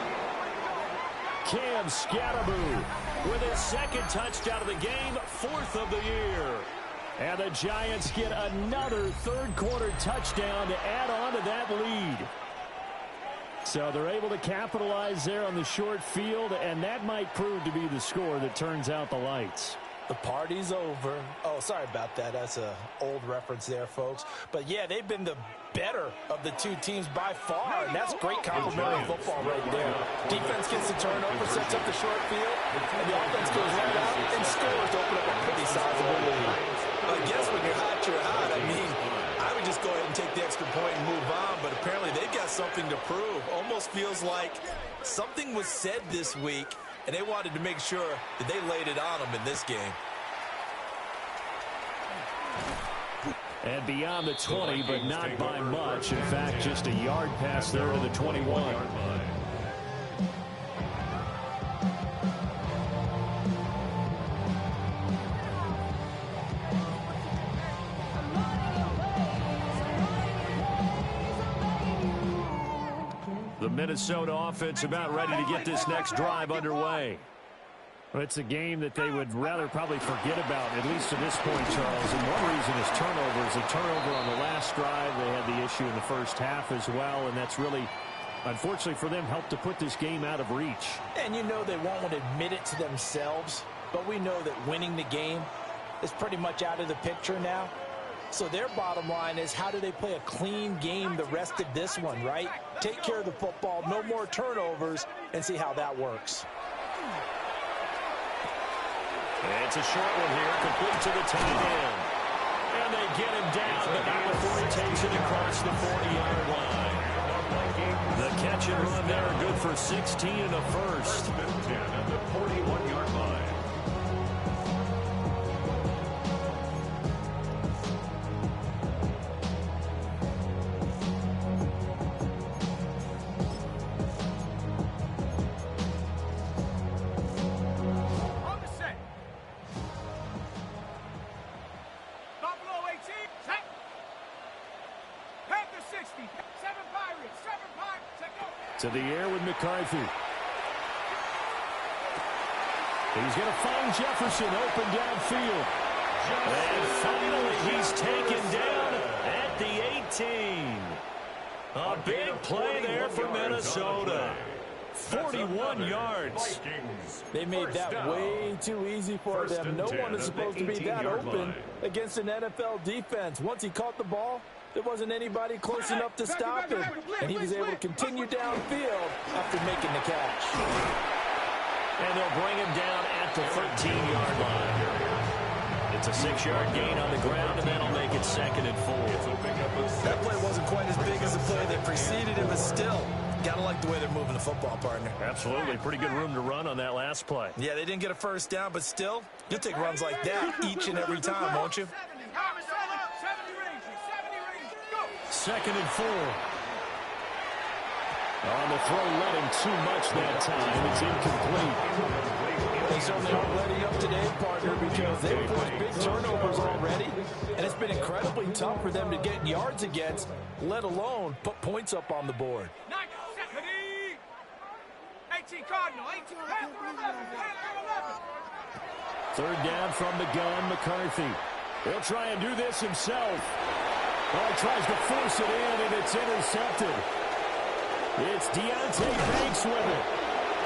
Cam Scatterby with his 2nd touchdown of the game, 4th of the year. And the Giants get another third-quarter touchdown to add on to that lead. So they're able to capitalize there on the short field, and that might prove to be the score that turns out the lights. The party's over. Oh, sorry about that. That's an old reference there, folks. But, yeah, they've been the better of the two teams by far, and that's great complimentary football right there. Defense gets the turnover, sets up the short field, and the offense goes right out and scores to open up a pretty sizable lead. I guess when you're hot, you're hot. I mean, I would just go ahead and take the extra point and move on, but apparently they've got something to prove. Almost feels like something was said this week, and they wanted to make sure that they laid it on them in this game. And beyond the 20, but not by much. In fact, just a yard pass there to the 21. The Minnesota offense about ready to get this next drive underway. It's a game that they would rather probably forget about, at least to this point, Charles. And one reason is turnovers. A turnover on the last drive. They had the issue in the first half as well, and that's really, unfortunately for them, helped to put this game out of reach. And you know they won't want to admit it to themselves, but we know that winning the game is pretty much out of the picture now. So their bottom line is, how do they play a clean game the rest of this one, right? Take care of the football, no more turnovers, and see how that works. It's a short one here, complete to the tight end. And they get him down, but not before he takes it across the 40-yard line. The catch and run there, good for 16 and a first. 10 at the 41-yard line. To the air with McCarthy. He's going to find Jefferson open downfield. And finally he's taken down at the 18. A big play there for Minnesota. 41 yards. They made that way too easy for them. No one is supposed to be that open against an NFL defense. Once he caught the ball, there wasn't anybody close enough to stop him, and he was able to continue downfield after making the catch. And they'll bring him down at the 13-yard line. It's a 6-yard gain on the ground, and that'll make it 2nd and 4. That play wasn't quite as big as the play that preceded it, but still, gotta like the way they're moving the football, partner. Absolutely. Pretty good room to run on that last play. Yeah, they didn't get a first down, but still, you'll take runs like that each and every time, won't you? 2nd and 4. On the throw, led him too much that time. It's incomplete. They certainly aren't letting up today, partner, because they've forced big turnovers already, and it's been incredibly tough for them to get yards against, let alone put points up on the board. 18 Cardinal, 18 3rd down from the gun, McCarthy. He'll try and do this himself. Oh, he tries to force it in, and it's intercepted. It's Deontay Banks with it.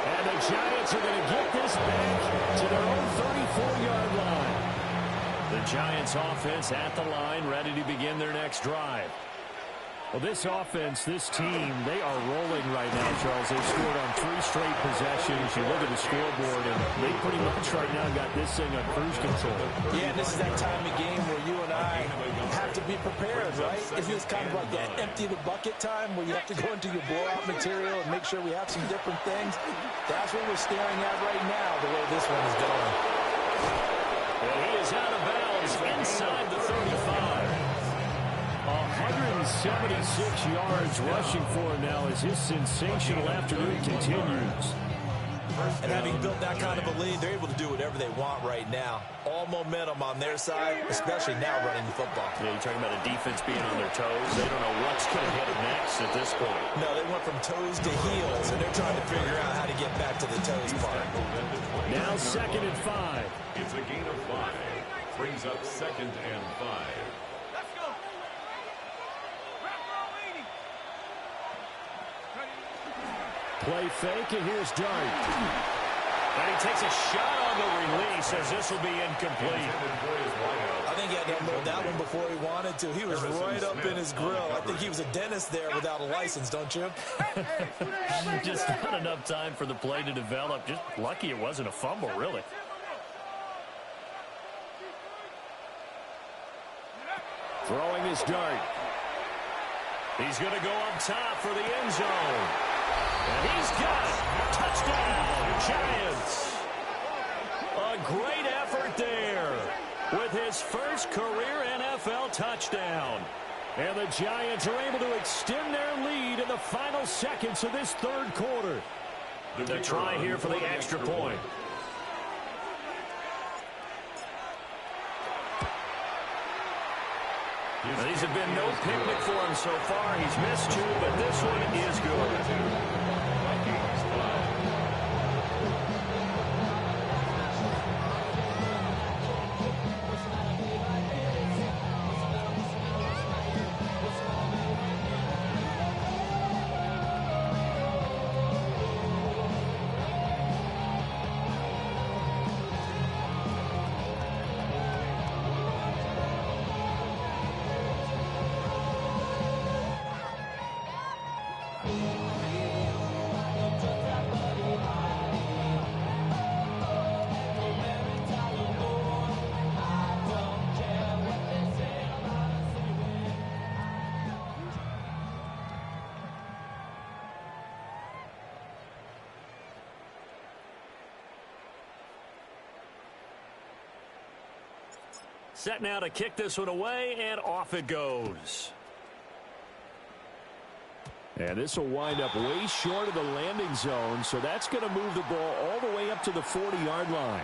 And the Giants are going to get this back to their own 34-yard line. The Giants offense at the line, ready to begin their next drive. Well, this offense, this team, they are rolling right now, Charles. They've scored on 3 straight possessions. You look at the scoreboard, and they pretty much right now got this thing on cruise control. Yeah, and this is that time of game where you and I have to be prepared, right? Isn't this kind of like that empty the bucket time where you have to go into your blowout material and make sure we have some different things? That's what we're staring at right now, the way this one is going. And he is out of bounds inside the 35. 176 yards rushing for him now as his sensational afternoon continues. And having built that kind of a lead, they're able to do whatever they want right now. All momentum on their side, especially now running the football. Yeah, you're talking about a defense being on their toes. They don't know what's going to hit next at this point. No, they went from toes to heels, and they're trying to figure out how to get back to the toes part. Now 2nd and 5. It's a gain of 5. brings up 2nd and 5. Let's go. Play fake, and here's Dart. And he takes a shot on the release as this will be incomplete. I think he had to unload that one before he wanted to. He was right up in his grill. I think he was a dentist there without a license, don't you? Just not enough time for the play to develop. Just lucky it wasn't a fumble, really. Throwing his dart. He's going to go up top for the end zone. And he's got it. Touchdown, Giants. A great effort there with his first career NFL touchdown. And the Giants are able to extend their lead in the final seconds of this third quarter. The try here for the extra point. These have been no picnic for him so far. He's missed 2, but this one is good. Set now to kick this one away, and off it goes. And this will wind up way short of the landing zone, so that's going to move the ball all the way up to the 40-yard line.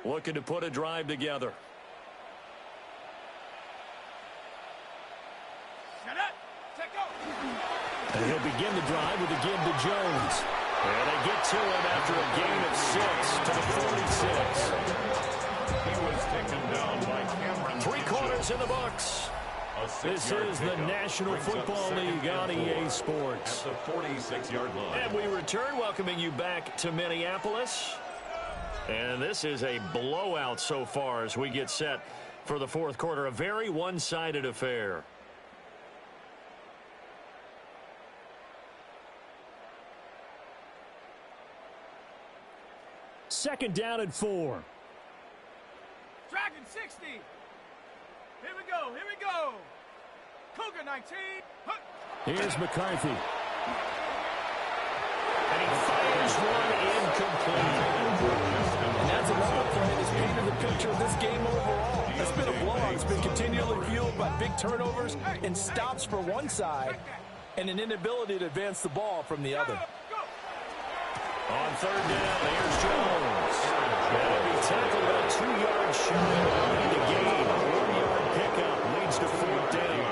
Looking to put a drive together. And he'll begin the drive with a give to Jones. And they get to him after a gain of 6 to the 46. He was taken down by Cameron. 3 quarters in the books. This is the National Football League on EA Sports. At the 46-yard line. And we return, welcoming you back to Minneapolis. And this is a blowout so far as we get set for the fourth quarter. A very one-sided affair. Second down and 4. Dragon 60. Here we go. Here we go. Cougar 19. Here's McCarthy. And he fires one incomplete. And that's another play that's painted the picture of this game overall. It's been a blowout. It's been continually fueled by big turnovers and stops for one side and an inability to advance the ball from the other. On third down, here's Jones. That'll be tackled about 2 yards shy of the gain. 4-yard pickup leads to fourth down.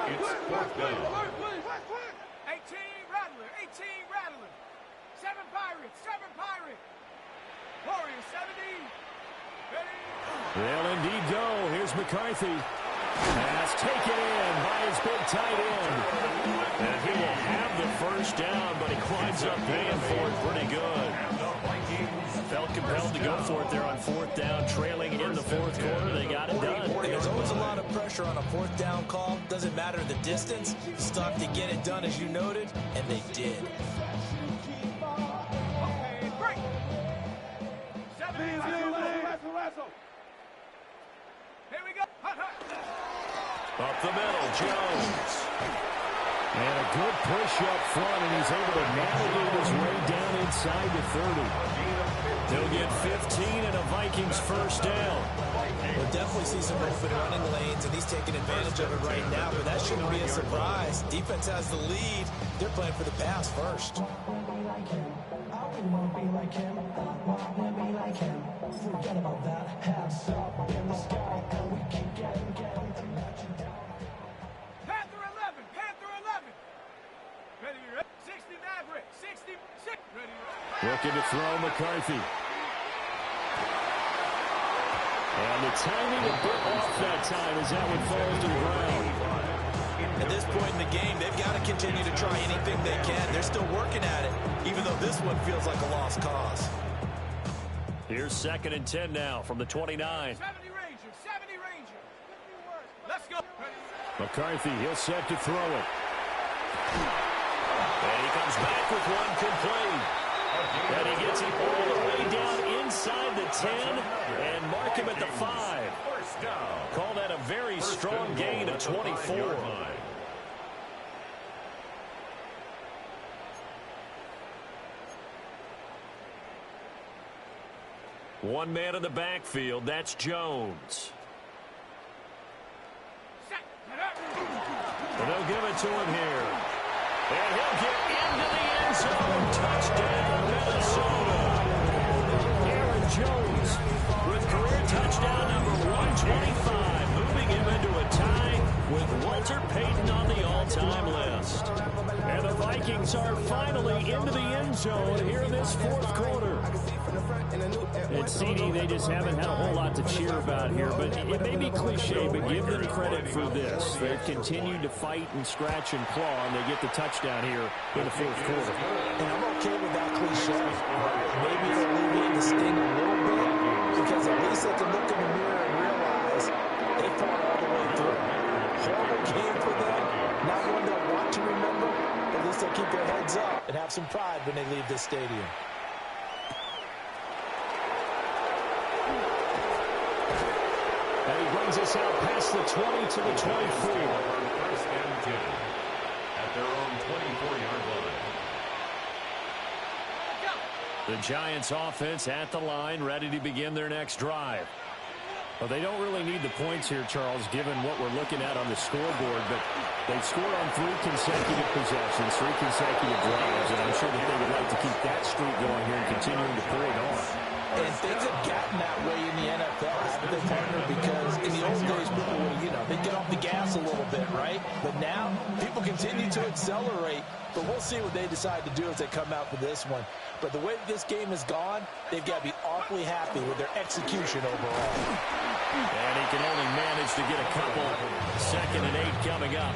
It's fourth down. 18 Rattler, 18 Rattler. 7 Pirates, 7 Pirates. Warriors 70. Ready? They'll indeed go. Here's McCarthy. Pass taken in by his big tight end. And he will have the first down, but he winds up paying for it pretty good. Felt compelled to go for it there on fourth down, trailing in the fourth quarter. They got it done. And there's always a lot of pressure on a fourth down call. Doesn't matter the distance. You still have to get it done, as you noted, and they did. Okay, break. 7 wrestle. Here we go. Hut, hut. Up the middle, Jones. And a good push up front, and he's able to navigate his way down inside the 30. They'll get 15 and a Vikings first down. We'll definitely see some open running lanes, and he's taking advantage of it right now, but that shouldn't be a surprise. Defense has the lead. They're playing for the pass first. Forget about that. Have some. Looking to throw McCarthy. And the timing a bit off that time as that one falls to the ground. At this point in the game, they've got to continue to try anything they can. They're still working at it, even though this one feels like a lost cause. Here's 2nd and 10 now from the 29. 70 Ranger. Let's go. McCarthy, he'll set to throw it. And he comes back with one complete. And he gets it all the way down inside the 10 and mark him at the 5. Call that a very strong gain of 24. One man in the backfield, that's Jones. And they'll give it to him here. And he'll get into the end zone. Touchdown, Minnesota. Aaron Jones with career touchdown number 125, moving him into a tie with Walter Payton on the all-time list. And the Vikings are finally into the end zone here in this 4th quarter. And CD, they just haven't had a whole lot to cheer about here, but it may be cliche, but give them credit for this. They've continued to fight and scratch and claw, and they get the touchdown here in the 4th quarter. And I'm okay with that cliche. Maybe it'll alleviate the sting a little bit, because at least they can look in the mirror and realize they fought all the way through. Horrible game for them. Not one they'll want to remember, but at least they'll keep their heads up and have some pride when they leave this stadium. And he brings us out past the 20 to the 24. 1st and 10 at their own 24-yard line. The Giants offense at the line, ready to begin their next drive. Well, they don't really need the points here, Charles, given what we're looking at on the scoreboard, but they've scored on 3 consecutive possessions, 3 consecutive drives, and I'm sure that they would like to keep that streak going here and continuing to parade on. And things have gotten that way in the NFL, haven't they, partner? Because in the old days, people would, they'd get off the gas a little bit, right? But now, people continue to accelerate. But we'll see what they decide to do as they come out for this one. But the way this game has gone, they've got to be awfully happy with their execution overall. And he can only manage to get a couple. 2nd and 8 coming up.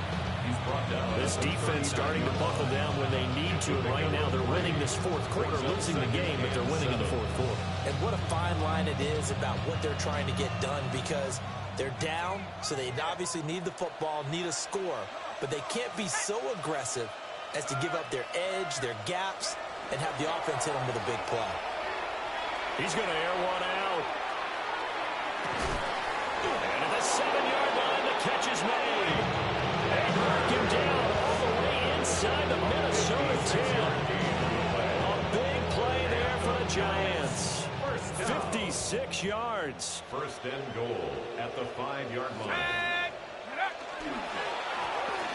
This defense starting to buckle down when they need to. And right now they're winning this 4th quarter, losing the game, but they're winning in the 4th quarter. And what a fine line it is about what they're trying to get done, because they're down, so they obviously need the football, need a score. But they can't be so aggressive as to give up their edge, their gaps, and have the offense hit them with a big play. He's going to air one out. And at the 7-yard line, the catch is made. And mark him down all the way inside the Minnesota 10. A big play there for the Giants. 56 yards. 1st and goal at the 5-yard line.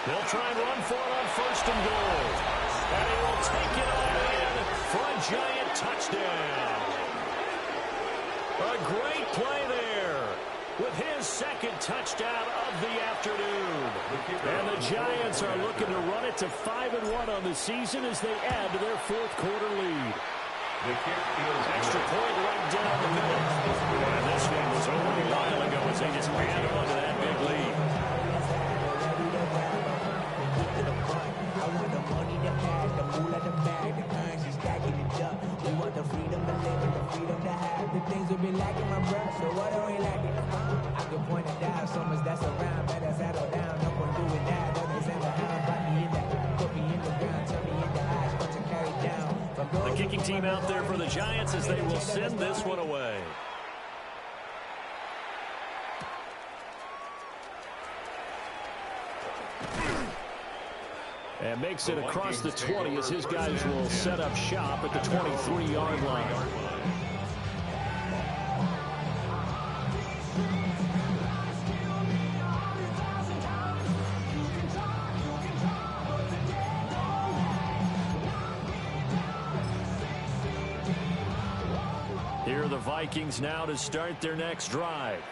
They'll try and run for it on 1st and goal. And he will take it all in for a Giant touchdown. A great play there with his 2nd touchdown of the afternoon. And the Giants are looking to run it to 5-1 on the season as they add to their 4th quarter lead. Extra point right down the middle. And this one was over a while ago as they just ran on to that big lead. Things will be lacking, my brother, so what are we lacking? I can point it down, so much that's around, better settle down, no point doing that, others in the hound, bite me in the, put me in the ground, turn me in the eyes, want to carry down. The kicking team out there for the Giants as they will send this one away. And makes it across the 20 as his guys will set up shop at the 23-yard line. Here are the Vikings now to start their next drive.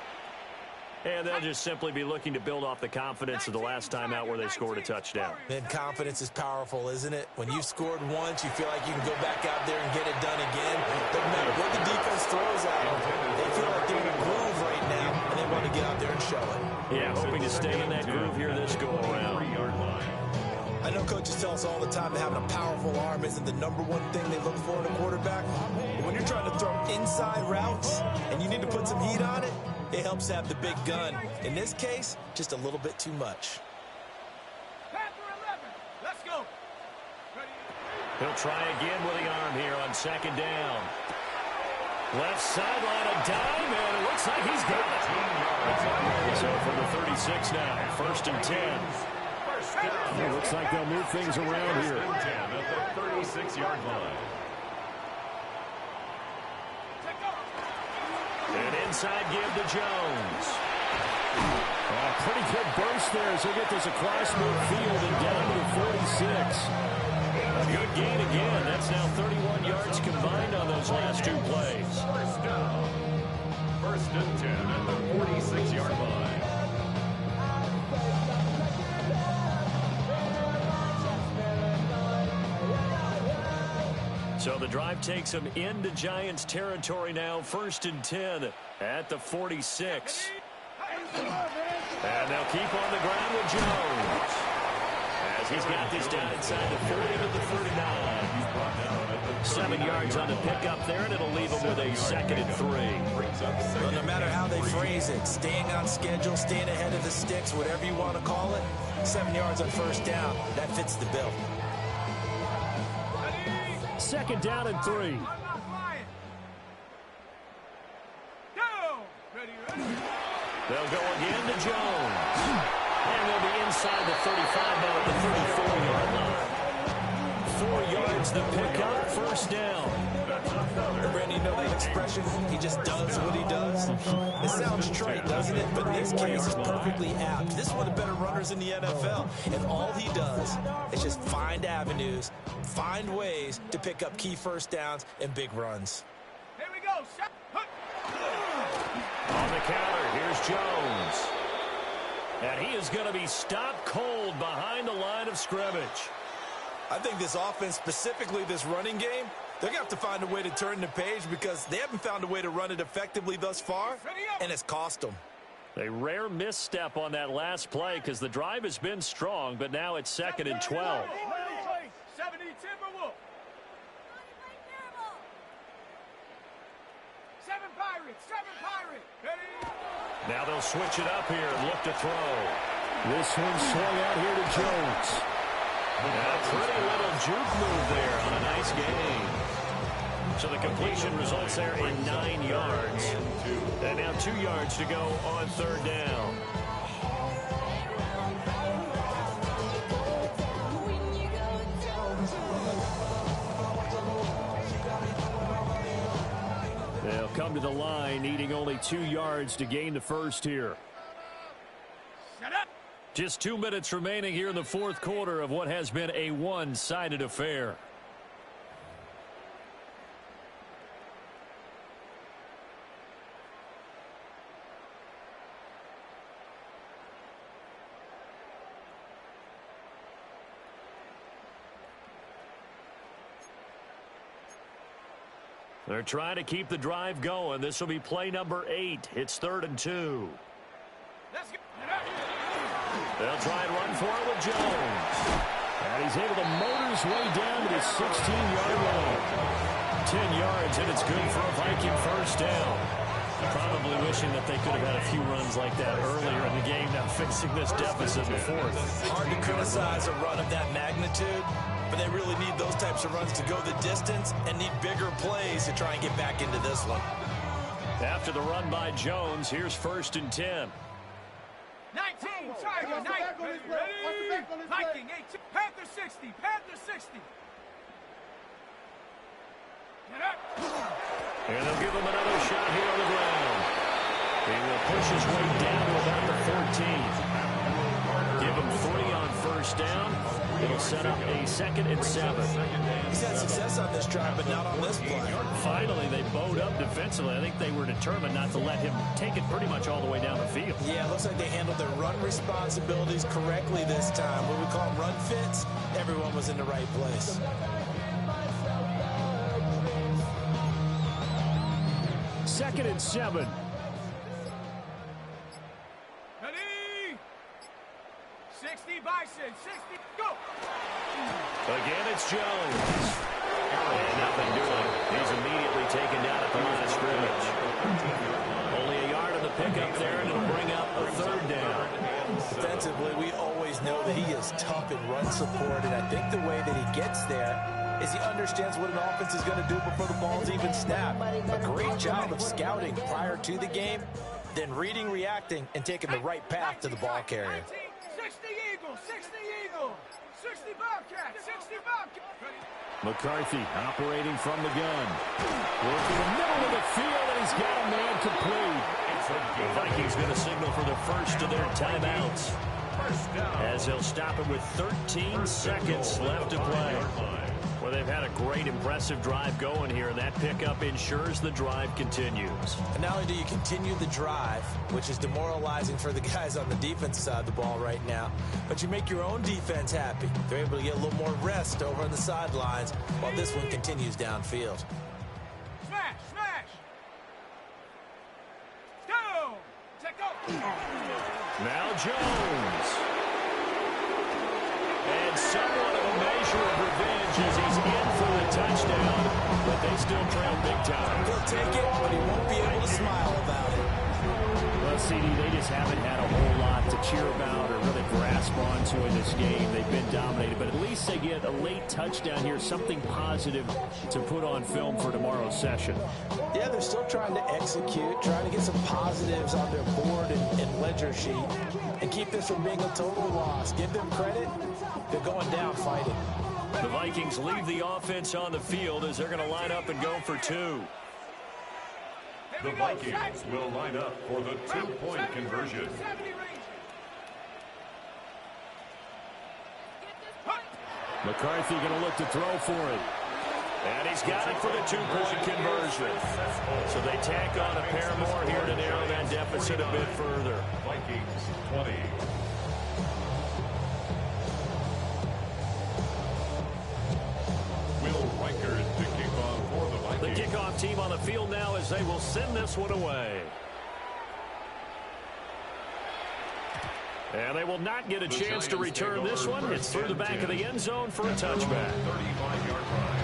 And they'll just simply be looking to build off the confidence of the last time out where they scored a touchdown. Man, confidence is powerful, isn't it? When you've scored once, you feel like you can go back out there and get it done again. Doesn't matter what the defense throws at them. They feel like they're in a groove right now, and they want to get out there and show it. Yeah, hoping to stay in that groove here this go-around. I know coaches tell us all the time that having a powerful arm isn't the number one thing they look for in a quarterback. But when you're trying to throw inside routes and you need to put some heat on it, it helps have the big gun. In this case, just a little bit too much. Panther 11, let's go. He'll try again with the arm here on second down. Left sideline, a dime, and it looks like he's got it. So from the 36 now, first and 10. It looks like they'll move things around here. At the 36-yard line. An inside give to Jones. Pretty good burst there as he'll get this across midfield and down to the 46. A good gain again. That's now 31 yards combined on those last two plays. First down. First and 10 at the 46-yard line. So the drive takes them into Giants territory now. First and 10 at the 46. And they'll keep on the ground with Jones. As he's got this down inside the 30 to the 39. 7 yards on the pickup there, and it'll leave them with a second and 3. Well, no matter how they phrase it, staying on schedule, staying ahead of the sticks, whatever you want to call it, 7 yards on first down, that fits the bill. Second down and 3. They'll go again to Jones. And they'll be inside the 35 now at the 34-yard line. 4 yards to pick up, first down. Randy, you know that expression? He just does what he does. It sounds trite, doesn't it? But in this case, it's perfectly apt. This is one of the better runners in the NFL. And all he does is just find avenues, find ways to pick up key first downs and big runs. Here we go. On the counter, here's Jones. And he is going to be stopped cold behind the line of scrimmage. I think this offense, specifically this running game, they're going to have to find a way to turn the page because they haven't found a way to run it effectively thus far, and it's cost them. A rare misstep on that last play because the drive has been strong, but now it's second and 12. 70 Timberwolves. 7 Pirates. 7 Pirates. Ready? Now they'll switch it up here and look to throw. This one swung out here to Jones. A pretty little juke move there on a nice gain. So the completion results there in 9 yards. And now 2 yards to go on third down. They'll come to the line, needing only 2 yards to gain the first here. Shut up. Just 2 minutes remaining here in the fourth quarter of what has been a one-sided affair. They're trying to keep the drive going. This will be play number 8. It's 3rd and 2. Let's go. They'll try and run for it with Jones. And he's able to motor his way down to the 16-yard line. 10 yards, and it's good for a Viking first down. Probably wishing that they could have had a few runs like that earlier in the game, now facing this deficit in the fourth. Hard to criticize a run of that magnitude, but they really need those types of runs to go the distance and need bigger plays to try and get back into this one. After the run by Jones, here's 1st and 10. 19, Tiger, 19. Ready? Viking, 18. Panther 60, Panther 60. Get up. And they'll give him another shot here on the ground. He will push his way down to about the 14. Give him 3 on 1st first down. It'll set up a 2nd and 7. He's had success on this drive, but not on this play. Finally, they bowed up defensively. I think they were determined not to let him take it pretty much all the way down the field. Yeah, it looks like they handled their run responsibilities correctly this time. What we call run fits, everyone was in the right place. Second and 7. Ready? 60 Bison, 60, go! Again, it's Jones. And nothing doing. He's immediately taken down at the line of scrimmage. Only a yard of the pickup there, and it'll bring up a 3rd down. Defensively, we always know that he is tough in run support, and I think the way that he gets there is he understands what an offense is going to do before the ball's even snapped. A great job of scouting prior to the game, then reading, reacting, and taking the right path to the ball carrier. 60 Eagle, 60 Eagle, 60 Bobcat, 60 Bobcat. McCarthy operating from the gun. Working the middle of the field, and he's got a man complete. The Vikings going to signal for the first of their timeouts, as they'll stop it with 13 seconds left to play. Well, they've had a great, impressive drive going here, and that pickup ensures the drive continues. And not only do you continue the drive, which is demoralizing for the guys on the defensive side of the ball right now, but you make your own defense happy. They're able to get a little more rest over on the sidelines while this one continues downfield. Smash, smash! Go! Check go! Now Jones. And somewhat of a measure of revenge as he's in for the touchdown, but they still trail big time. He'll take it, but he won't be able to smile about it. Well, CD, they just haven't had a whole lot to cheer about or really grasp onto in this game. They've been dominated, but at least they get a late touchdown here, something positive to put on film for tomorrow's session. Yeah, they're still trying to execute, trying to get some positives on their board and ledger sheet, and keep this from being a total loss. Give them credit. They're going down fighting. The Vikings leave the offense on the field as they're going to line up and go for 2. The Vikings will line up for the 2-point conversion. McCarthy going to look to throw for it. And he's got it for the 2-point conversion. So they tack on a pair more here to narrow that deficit a bit further. Vikings 20. The kickoff team on the field now as they will send this one away. And they will not get a chance to return this one. It's through the back of the end zone for a touchback. 35-yard line.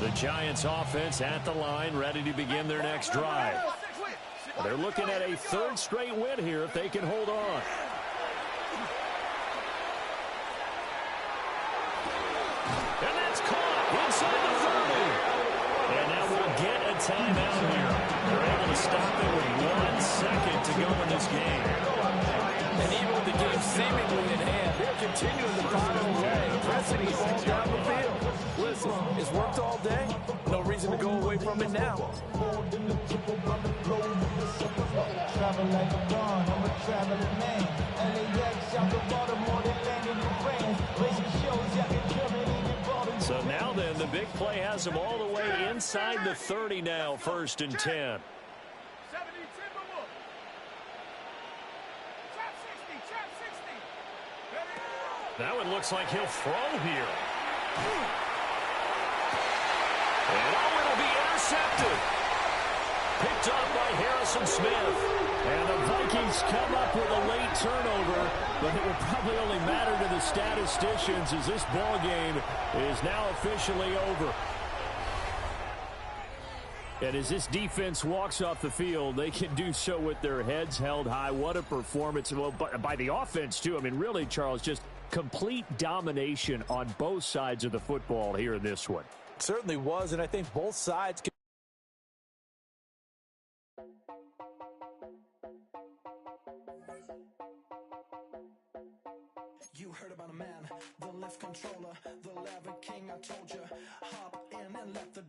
The Giants offense at the line, ready to begin their next drive. They're looking at a 3rd straight win here if they can hold on. And that's caught inside the 30. And now we'll get a timeout here. They're able to stop it with 1 second to go in this game. And even with the game seemingly in hand, they're continuing to battle away, pressing the ball down the field. Listen, it's worked all day. No reason to go away from it now. Travel like a gun, I'm a traveling man. LAX out the Baltimore, they landed in France. Racing shows, y'all can come in even Baltimore. So now then, the big play has them all the way inside the 30 now, 1st and 10. 70 Timberwolf. Trap 60, trap 60. That one looks like he'll throw here. And it'll be intercepted. Picked up by Harrison Smith. And the Vikings come up with a late turnover, but it will probably only matter to the statisticians as this ball game is now officially over. And as this defense walks off the field, they can do so with their heads held high. What a performance by the offense, too. I mean, really, Charles, just complete domination on both sides of the football here in this one. It certainly was, and I think both sides can. You heard about a man, the lift controller, the lever king, I told you. Hop in and let the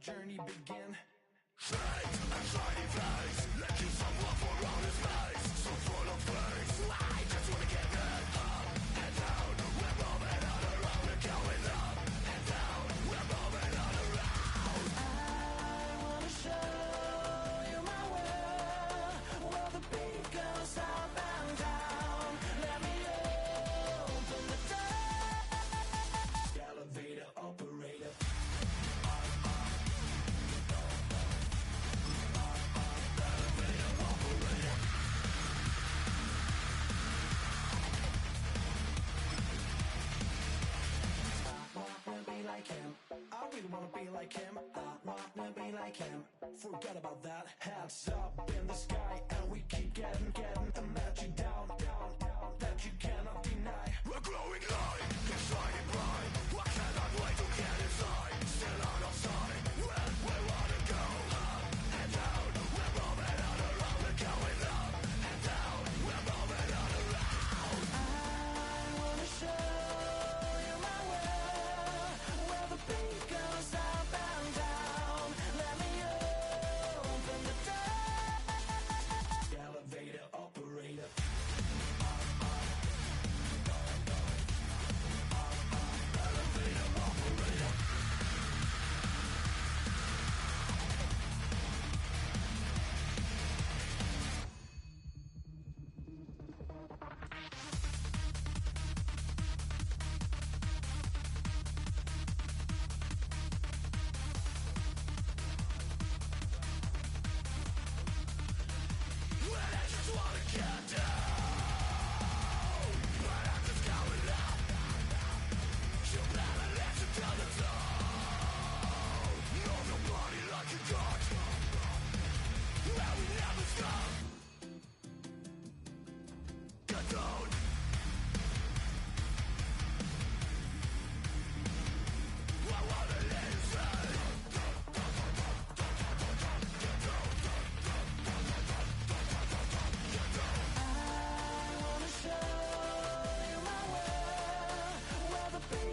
like him, I wanna be like him. Forget about that, hands up in the sky, and we keep getting, and let you down, that you cannot deny.